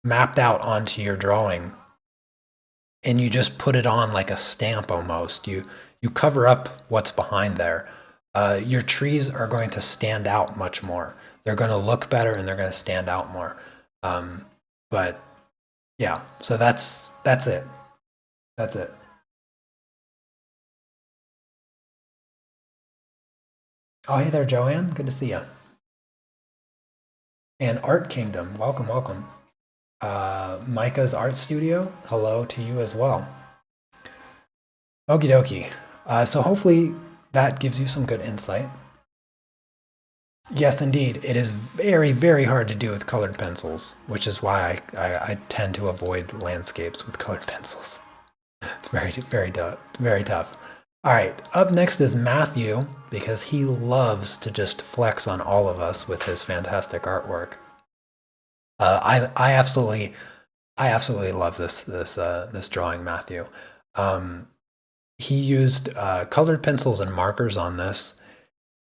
mapped out onto your drawing, and you just put it on like a stamp almost, you cover up what's behind there, your trees are going to stand out much more. They're going to look better and they're going to stand out more. But yeah, so that's it. That's it. Oh, hey there, Joanne. Good to see you. And Art Kingdom, welcome, welcome. Micah's Art Studio, hello to you as well. Okie dokie. So hopefully that gives you some good insight. Yes, indeed. It is very, very hard to do with colored pencils, which is why I tend to avoid landscapes with colored pencils. It's very, very, very tough. All right, up next is Matthew, because he loves to just flex on all of us with his fantastic artwork. I absolutely love this drawing, Matthew. He used colored pencils and markers on this,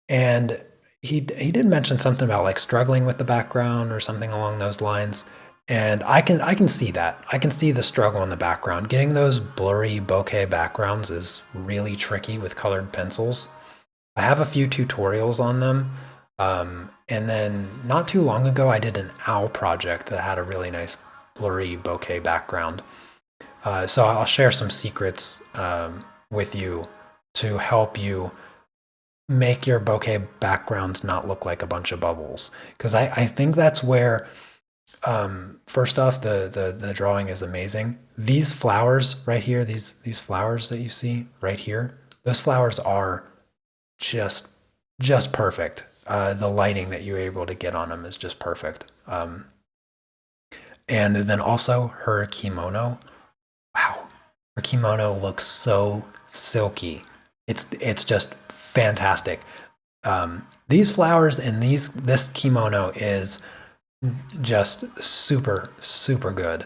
and he did mention something about like struggling with the background or something along those lines. And I can see that. I can see the struggle in the background. Getting those blurry bokeh backgrounds is really tricky with colored pencils. I have a few tutorials on them. And then not too long ago, I did an owl project that had a really nice blurry bokeh background. So I'll share some secrets with you to help you make your bokeh backgrounds not look like a bunch of bubbles. Because I think that's where, first off, the drawing is amazing. These flowers right here, these flowers that you see right here, those flowers are just perfect. The lighting that you're able to get on them is just perfect. And then also her kimono. Wow, her kimono looks so silky. It's just fantastic. These flowers and this kimono is just super good.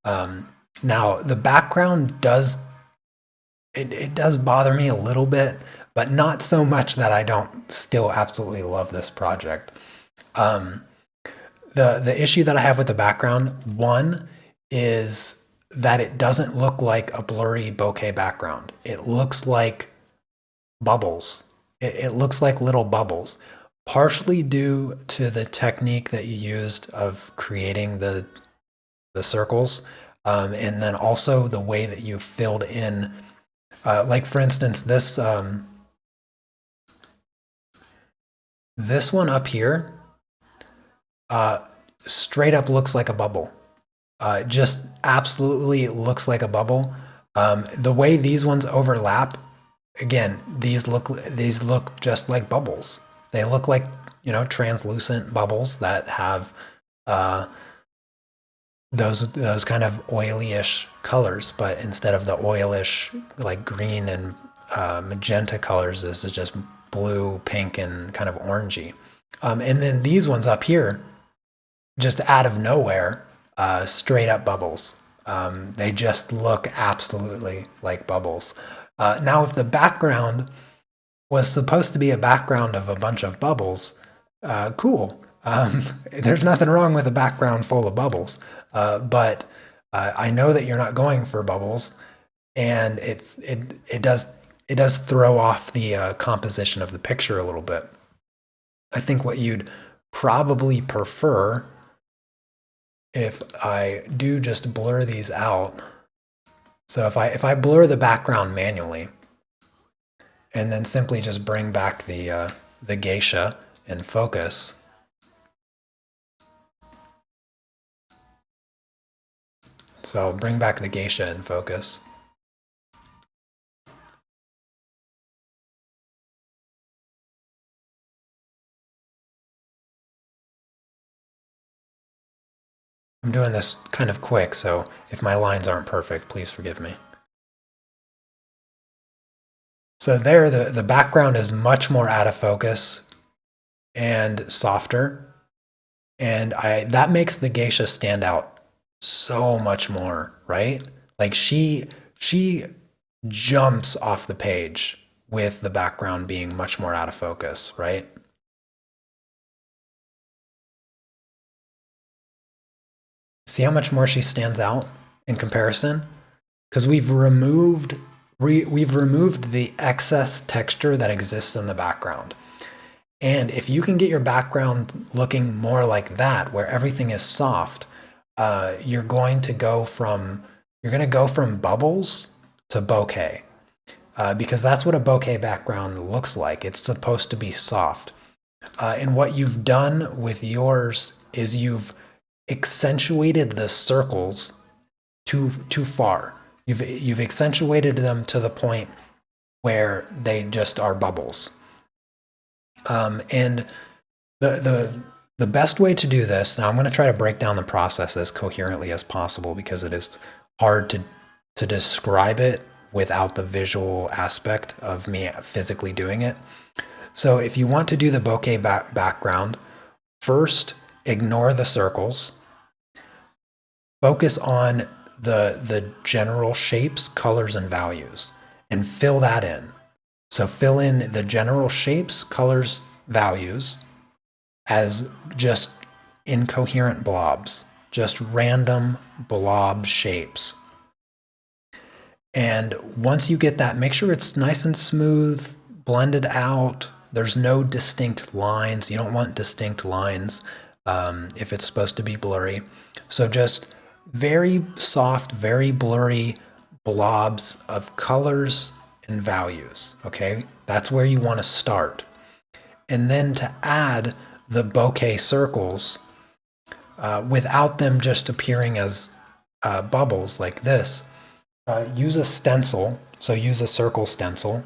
Now the background does bother me a little bit, but not so much that I don't still absolutely love this project. The issue that I have with the background, one, is that it doesn't look like a blurry bokeh background. It looks like bubbles. It looks like little bubbles, partially due to the technique that you used of creating the circles, and then also the way that you filled in, like for instance, this one up here, straight up looks like a bubble. Just absolutely looks like a bubble. The way these ones overlap, again, these look just like bubbles. They look like, translucent bubbles that have those kind of oily-ish colors, but instead of the oilish like green and magenta colors, this is just blue, pink, and kind of orangey. And then these ones up here, just out of nowhere, straight up bubbles. They just look absolutely like bubbles. Now, if the background was supposed to be a background of a bunch of bubbles, cool. There's nothing wrong with a background full of bubbles. But I know that you're not going for bubbles, and it it does throw off the composition of the picture a little bit. I think what you'd probably prefer, if I do just blur these out, so if I blur the background manually and then simply just bring back the geisha in focus, so I'll bring back the geisha in focus. I'm doing this kind of quick, so if my lines aren't perfect, please forgive me. So there, the background is much more out of focus and softer, and that makes the geisha stand out so much more, right? Like she jumps off the page with the background being much more out of focus, right? See how much more she stands out in comparison? Because we've removed the excess texture that exists in the background. And if you can get your background looking more like that, where everything is soft, you're going to go from bubbles to bokeh, because that's what a bokeh background looks like. It's supposed to be soft. And what you've done with yours is you've accentuated the circles too far. You've accentuated them to the point where they just are bubbles. And the best way to do this, now I'm going to try to break down the process as coherently as possible because it is hard to describe it without the visual aspect of me physically doing it. So if you want to do the bokeh background, first ignore the circles. Focus on the general shapes, colors, and values, and fill that in. So fill in the general shapes, colors, values as just incoherent blobs, just random blob shapes. And once you get that, make sure it's nice and smooth, blended out. There's no distinct lines. You don't want distinct lines if it's supposed to be blurry. So just very soft, very blurry blobs of colors and values, okay? That's where you want to start. And then to add the bokeh circles without them just appearing as bubbles like this, use a stencil. So use a circle stencil.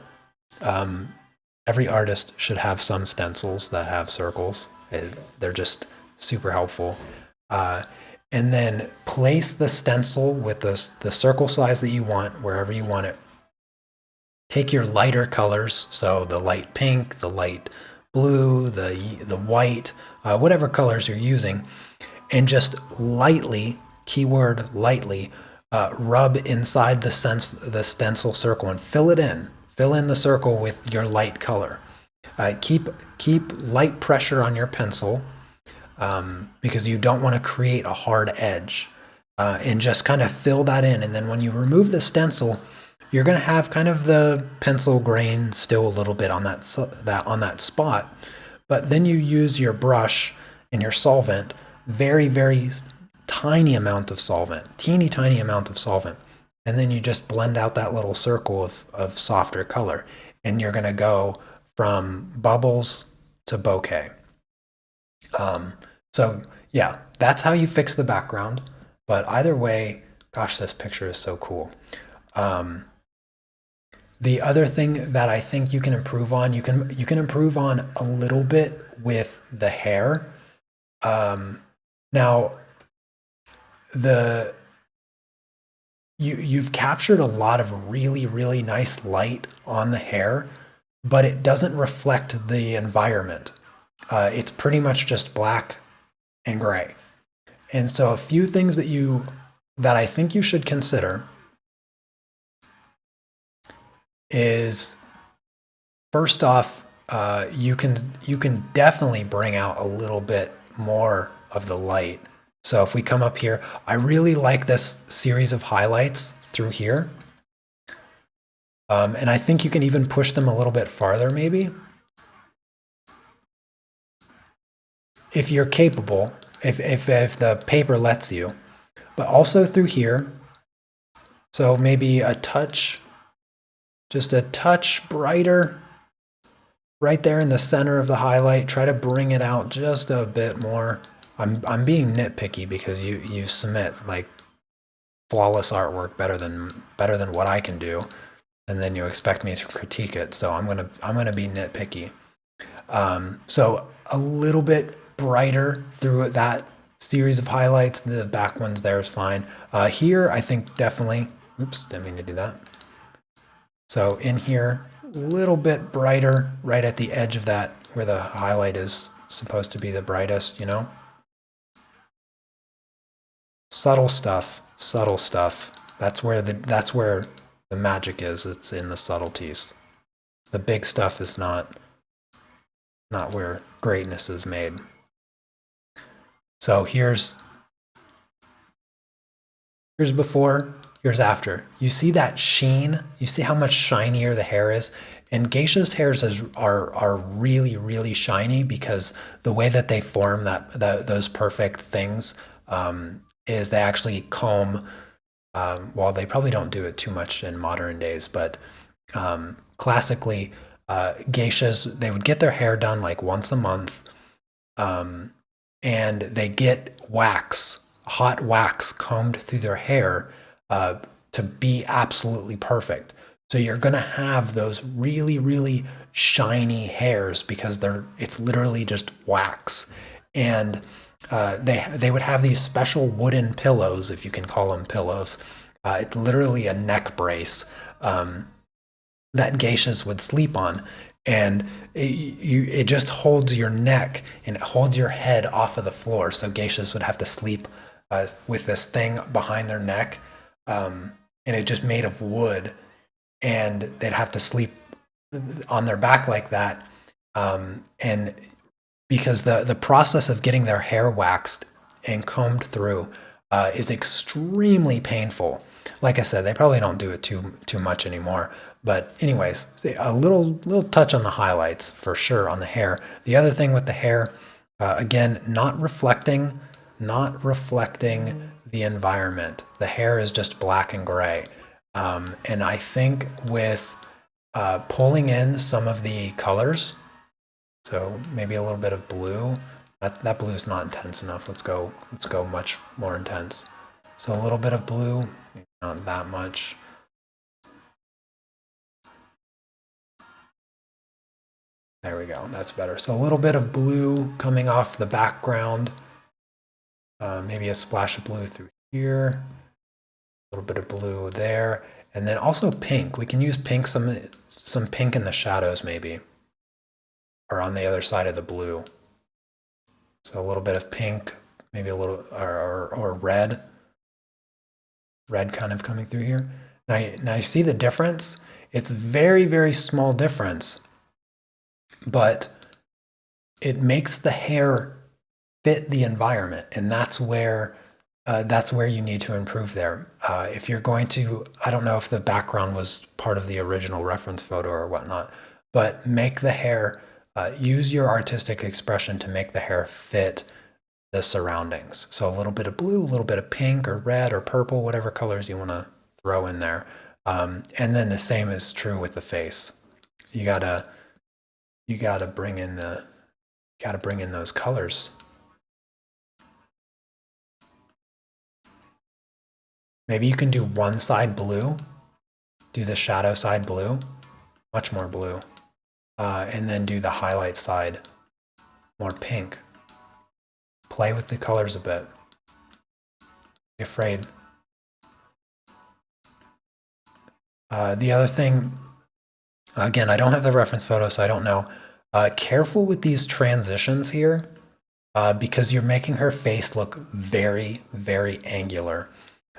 Every artist should have some stencils that have circles. They're just super helpful. And then place the stencil with the circle size that you want, wherever you want it. Take your lighter colors, so the light pink, the light blue, the white, whatever colors you're using, and just lightly, keyword lightly, rub inside the stencil circle and fill it in. Fill in the circle with your light color. Keep light pressure on your pencil, because you don't want to create a hard edge, and just kind of fill that in. And then when you remove the stencil, you're going to have kind of the pencil grain still a little bit on that spot. But then you use your brush and your solvent, very, very tiny amount of solvent, teeny tiny amount of solvent. And then you just blend out that little circle of softer color. And you're going to go from bubbles to bokeh. So yeah, that's how you fix the background. But either way, gosh, this picture is so cool. The other thing that I think you can improve on, you can improve on a little bit with the hair. Now, you've captured a lot of really, really nice light on the hair, but it doesn't reflect the environment. It's pretty much just black and gray. And so a few things that I think you should consider is, first off, you can definitely bring out a little bit more of the light. So if we come up here, I really like this series of highlights through here. And I think you can even push them a little bit farther, maybe. If you're capable, if the paper lets you. But also through here. So maybe a touch, just a touch brighter. Right there in the center of the highlight. Try to bring it out just a bit more. I'm being nitpicky because you submit like flawless artwork better than what I can do, and then you expect me to critique it. So I'm gonna be nitpicky. So a little bit brighter through that series of highlights. The back ones there is fine. Here I think definitely. Oops, didn't mean to do that. So in here, a little bit brighter right at the edge of that where the highlight is supposed to be the brightest, you know? Subtle stuff, subtle stuff. That's where the magic is. It's in the subtleties. The big stuff is not where greatness is made. So here's before, here's after. You see that sheen? You see how much shinier the hair is? And geisha's hairs are really, really shiny because the way that they form those perfect things is they actually comb. Well, they probably don't do it too much in modern days, but classically, geishas, they would get their hair done like once a month, and they get hot wax combed through their hair to be absolutely perfect. So you're going to have those really, really shiny hairs because it's literally just wax. And they would have these special wooden pillows, if you can call them pillows. It's literally a neck brace that geishas would sleep on. And it just holds your neck and it holds your head off of the floor. So geishas would have to sleep with this thing behind their neck, and it just made of wood, and they'd have to sleep on their back like that. And because the process of getting their hair waxed and combed through is extremely painful. Like I said, they probably don't do it too much anymore. But anyways, a little touch on the highlights for sure on the hair. The other thing with the hair, again, not reflecting the environment. The hair is just black and gray. And I think with pulling in some of the colors, so maybe a little bit of blue. That blue is not intense enough. Let's go much more intense. So a little bit of blue, not that much. There we go. That's better. So a little bit of blue coming off the background. Maybe a splash of blue through here. A little bit of blue there, and then also pink. We can use pink, some pink in the shadows maybe, or on the other side of the blue. So a little bit of pink, maybe a little, or red kind of coming through here. Now you see the difference? It's very, very small difference, but it makes the hair fit the environment, and that's where you need to improve there. If you're going to, I don't know if the background was part of the original reference photo or whatnot, but make the hair, use your artistic expression to make the hair fit the surroundings. So a little bit of blue, a little bit of pink or red or purple, whatever colors you want to throw in there. And then the same is true with the face. You gotta bring in those colors. Maybe you can do one side blue, do the shadow side blue, much more blue, and then do the highlight side more pink. Play with the colors a bit. Be afraid. The other thing, again, I don't have the reference photo, so I don't know. Careful with these transitions here, because you're making her face look very, very angular.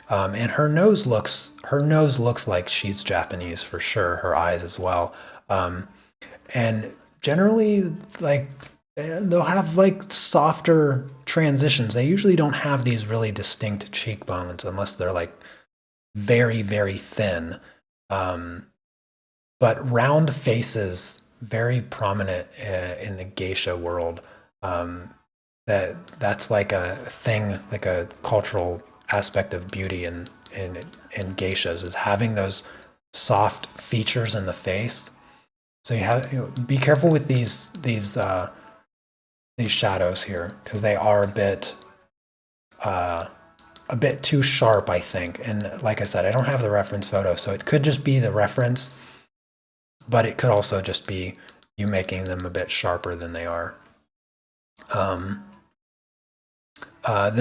And her nose looks like she's Japanese for sure, her eyes as well. And generally, like, they'll have like softer transitions. They usually don't have these really distinct cheekbones unless they're like very, very thin. but round faces, very prominent in the geisha world. That's like a thing, like a cultural aspect of beauty in geishas, is having those soft features in the face. So be careful with these shadows here, because they are a bit too sharp, I think. And like I said, I don't have the reference photo, so it could just be the reference, but it could also just be you making them a bit sharper than they are. The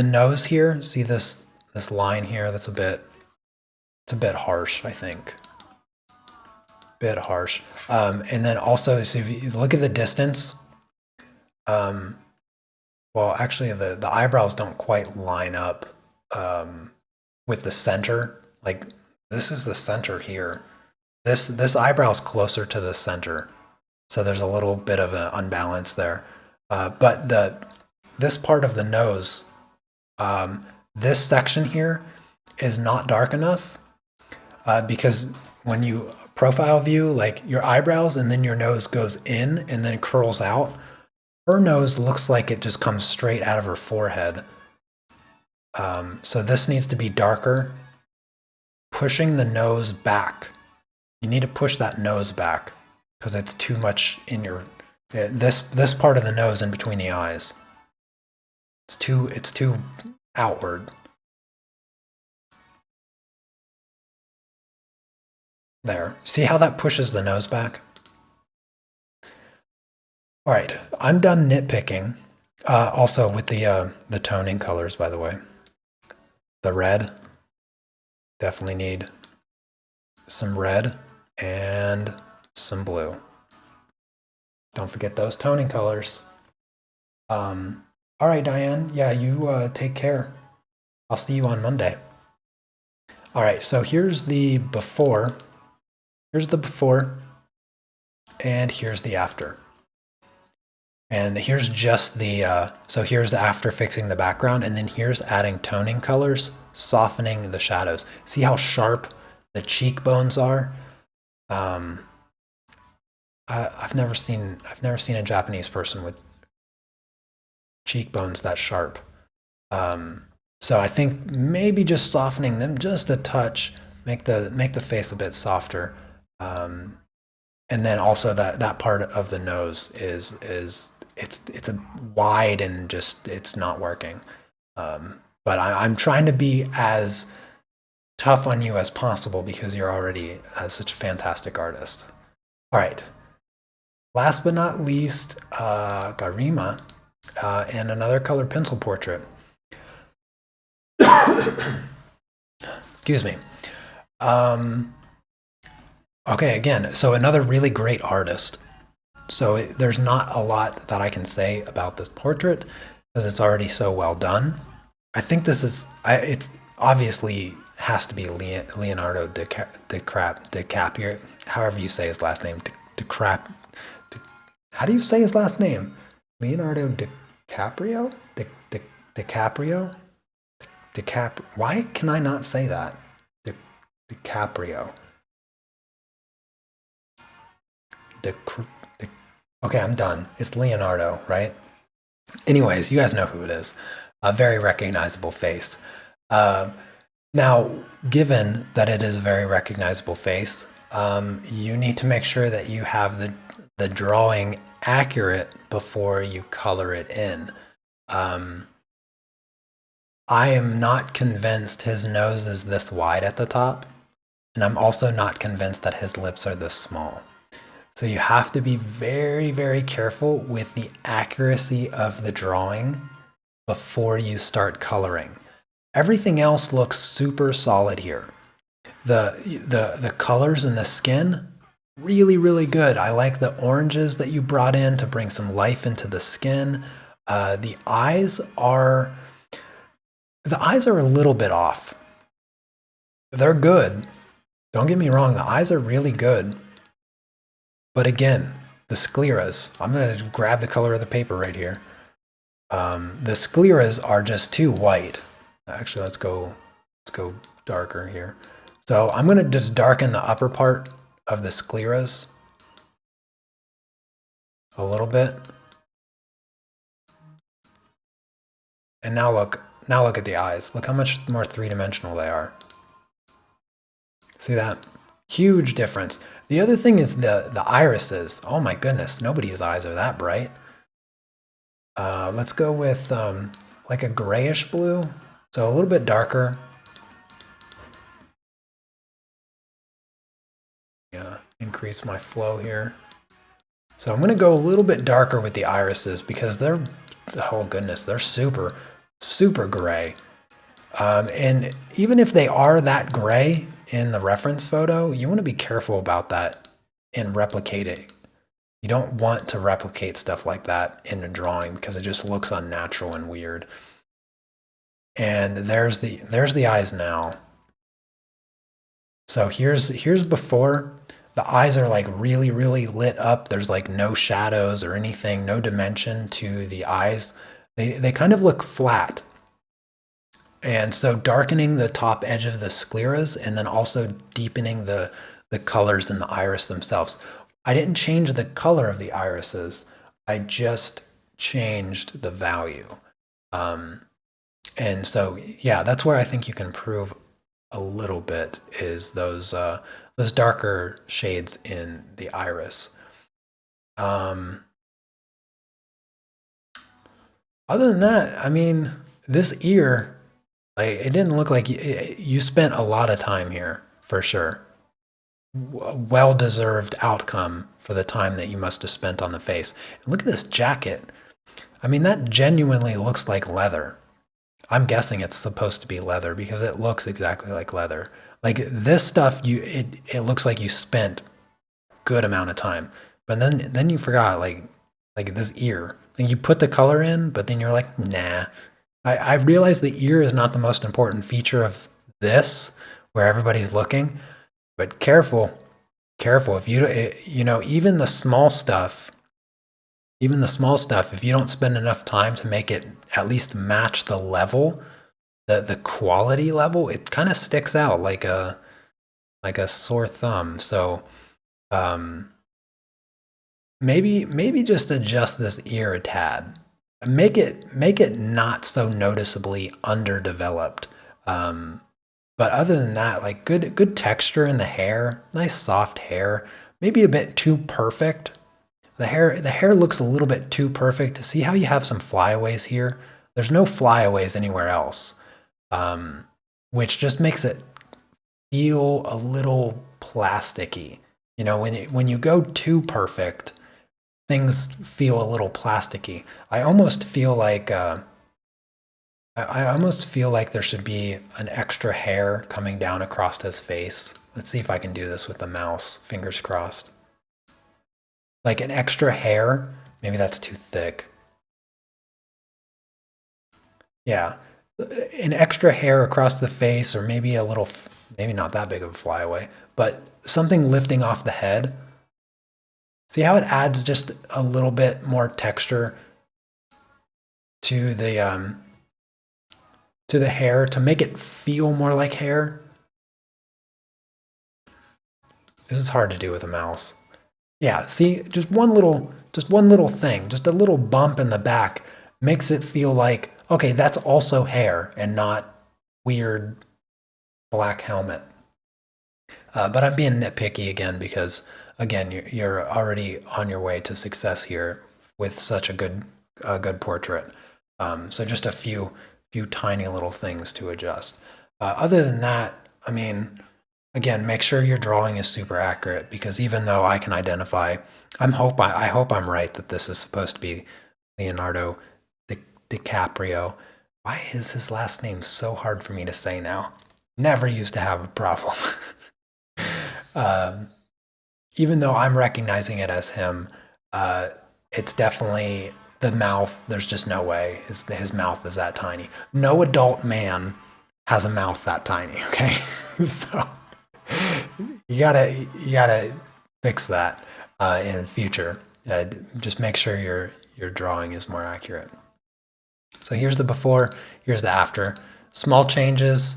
nose here, see this line here? It's a bit harsh, I think. Bit harsh. And then also, so if you look at the distance, well, actually the eyebrows don't quite line up with the center. Like, this is the center here. This eyebrow is closer to the center, so there's a little bit of an unbalance there. But this part of the nose, this section here is not dark enough, because when you profile view, like your eyebrows and then your nose goes in and then curls out. Her nose looks like it just comes straight out of her forehead. So this needs to be darker, pushing the nose back. You need to push that nose back because it's too much in your, this part of the nose in between the eyes. It's too outward. There. See how that pushes the nose back? All right, I'm done nitpicking. Also with the toning colors, by the way. The red, definitely need some red and some blue. Don't forget those toning colors. All right, Diane, yeah, you take care. I'll see you on Monday. All right, so here's the before. Here's the before, and here's the after. And here's just the, so here's after fixing the background, and then here's adding toning colors, softening the shadows. See how sharp the cheekbones are? I've never seen a Japanese person with cheekbones that sharp. So I think maybe just softening them just a touch, make the face a bit softer. And then also that part of the nose is it's a wide and just it's not working. But I'm trying to be as tough on you as possible because you're already such a fantastic artist. All right. Last but not least, Garima and another colored pencil portrait. Excuse me. Okay, again, so another really great artist. So there's not a lot that I can say about this portrait because it's already so well done. I think this is, it's obviously has to be Leonardo DiCaprio, however you say his last name. How do you say his last name? Leonardo DiCaprio? DiCaprio? Why can I not say that? DiCaprio. Okay, I'm done. It's Leonardo, right? Anyways, you guys know who it is. A very recognizable face. Now, given that it is a very recognizable face, you need to make sure that you have the drawing accurate before you color it in. I am not convinced his nose is this wide at the top, and I'm also not convinced that his lips are this small. So you have to be very, very careful with the accuracy of the drawing before you start coloring. Everything else looks super solid here. The colors in the skin, really, really good. I like the oranges that you brought in to bring some life into the skin. The eyes are a little bit off. They're good. Don't get me wrong, the eyes are really good. But again, the scleras, I'm going to grab the color of the paper right here. The scleras are just too white. Actually, let's go darker here. So I'm going to just darken the upper part of the scleras a little bit. And now look at the eyes. Look how much more three-dimensional they are. See that? Huge difference. The other thing is the irises. Oh my goodness, nobody's eyes are that bright. Let's go with like a grayish blue, so a little bit darker. Yeah, increase my flow here. So I'm going to go a little bit darker with the irises because they're, oh goodness, they're super, super gray. And even if they are that gray in the reference photo, you want to be careful about that in replicating. You don't want to replicate stuff like that in a drawing because it just looks unnatural and weird. And there's the eyes now. So here's before. The eyes are like really, really lit up. There's like no shadows or anything, no dimension to the eyes. They kind of look flat. And so darkening the top edge of the scleras and then also deepening the colors in the iris themselves. I didn't change the color of the irises. I just changed the value. And so, yeah, that's where I think you can improve a little bit is those darker shades in the iris. Other than that, I mean, this ear, it didn't look like you spent a lot of time here for sure. Well-deserved outcome for the time that you must have spent on the face. And look at this jacket. I mean, that genuinely looks like leather. I'm guessing it's supposed to be leather because it looks exactly like leather. Like this stuff, it looks like you spent good amount of time. But then you forgot like this ear. Like you put the color in, but then you're like, nah. I realize the ear is not the most important feature of this, where everybody's looking. But careful, if you know, even the small stuff, if you don't spend enough time to make it at least match the level, the quality level, it kind of sticks out like a sore thumb. So maybe just adjust this ear a tad. Make it not so noticeably underdeveloped. But other than that, like good texture in the hair, nice soft hair, maybe a bit too perfect. The hair looks a little bit too perfect. See how you have some flyaways here? There's no flyaways anywhere else, which just makes it feel a little plasticky. You know, when you go too perfect, things feel a little plasticky. I almost feel like there should be an extra hair coming down across his face. Let's see if I can do this with the mouse. Fingers crossed. Like an extra hair. Maybe that's too thick. Yeah, an extra hair across the face, or maybe a little, maybe not that big of a flyaway, but something lifting off the head. See how it adds just a little bit more texture to the hair to make it feel more like hair. This is hard to do with a mouse. Yeah, see, just one little thing, just a little bump in the back makes it feel like, okay, that's also hair and not weird black helmet. But I'm being nitpicky again because, again, you're already on your way to success here with such a good portrait. So just a few tiny little things to adjust. Other than that, I mean, again, make sure your drawing is super accurate because even though I can identify, I hope I'm right that this is supposed to be Leonardo DiCaprio. Why is his last name so hard for me to say now? Never used to have a problem. Even though I'm recognizing it as him, it's definitely the mouth. There's just no way his mouth is that tiny. No adult man has a mouth that tiny. Okay, so you gotta fix that in future. Just make sure your drawing is more accurate. So here's the before, here's the after. Small changes,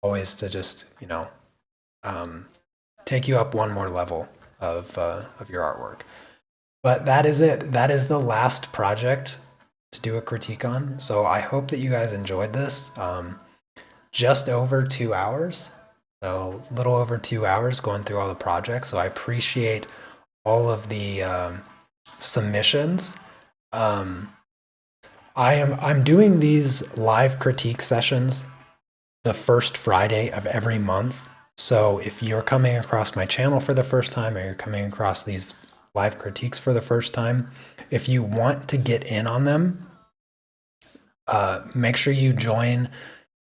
always to just take you up one more level of your artwork. But that is it. That is the last project to do a critique on. So I hope that you guys enjoyed this. Just over 2 hours. So a little over 2 hours going through all the projects. So I appreciate all of the submissions. I'm doing these live critique sessions the first Friday of every month. So if you're coming across my channel for the first time, or you're coming across these live critiques for the first time, if you want to get in on them, make sure you join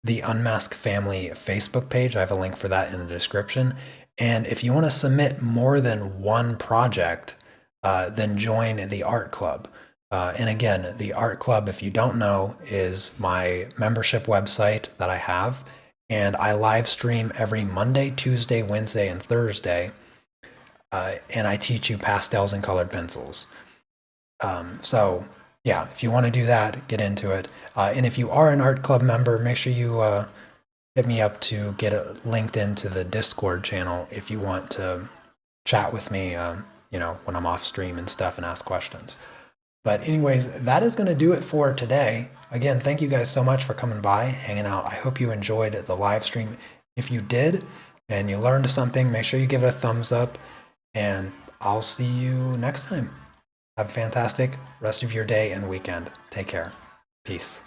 the Unmask Family Facebook page. I have a link for that in the description. And if you want to submit more than one project, then join the art club. And again, the art club, if you don't know, is my membership website that I have. And I live stream every Monday, Tuesday, Wednesday, and Thursday. And I teach you pastels and colored pencils. So yeah, if you want to do that, get into it. And if you are an art club member, make sure you hit me up to get linked into the Discord channel if you want to chat with me, when I'm off stream and stuff, and ask questions. But anyways, that is going to do it for today. Again, thank you guys so much for coming by, hanging out. I hope you enjoyed the live stream. If you did and you learned something, make sure you give it a thumbs up, and I'll see you next time. Have a fantastic rest of your day and weekend. Take care. Peace.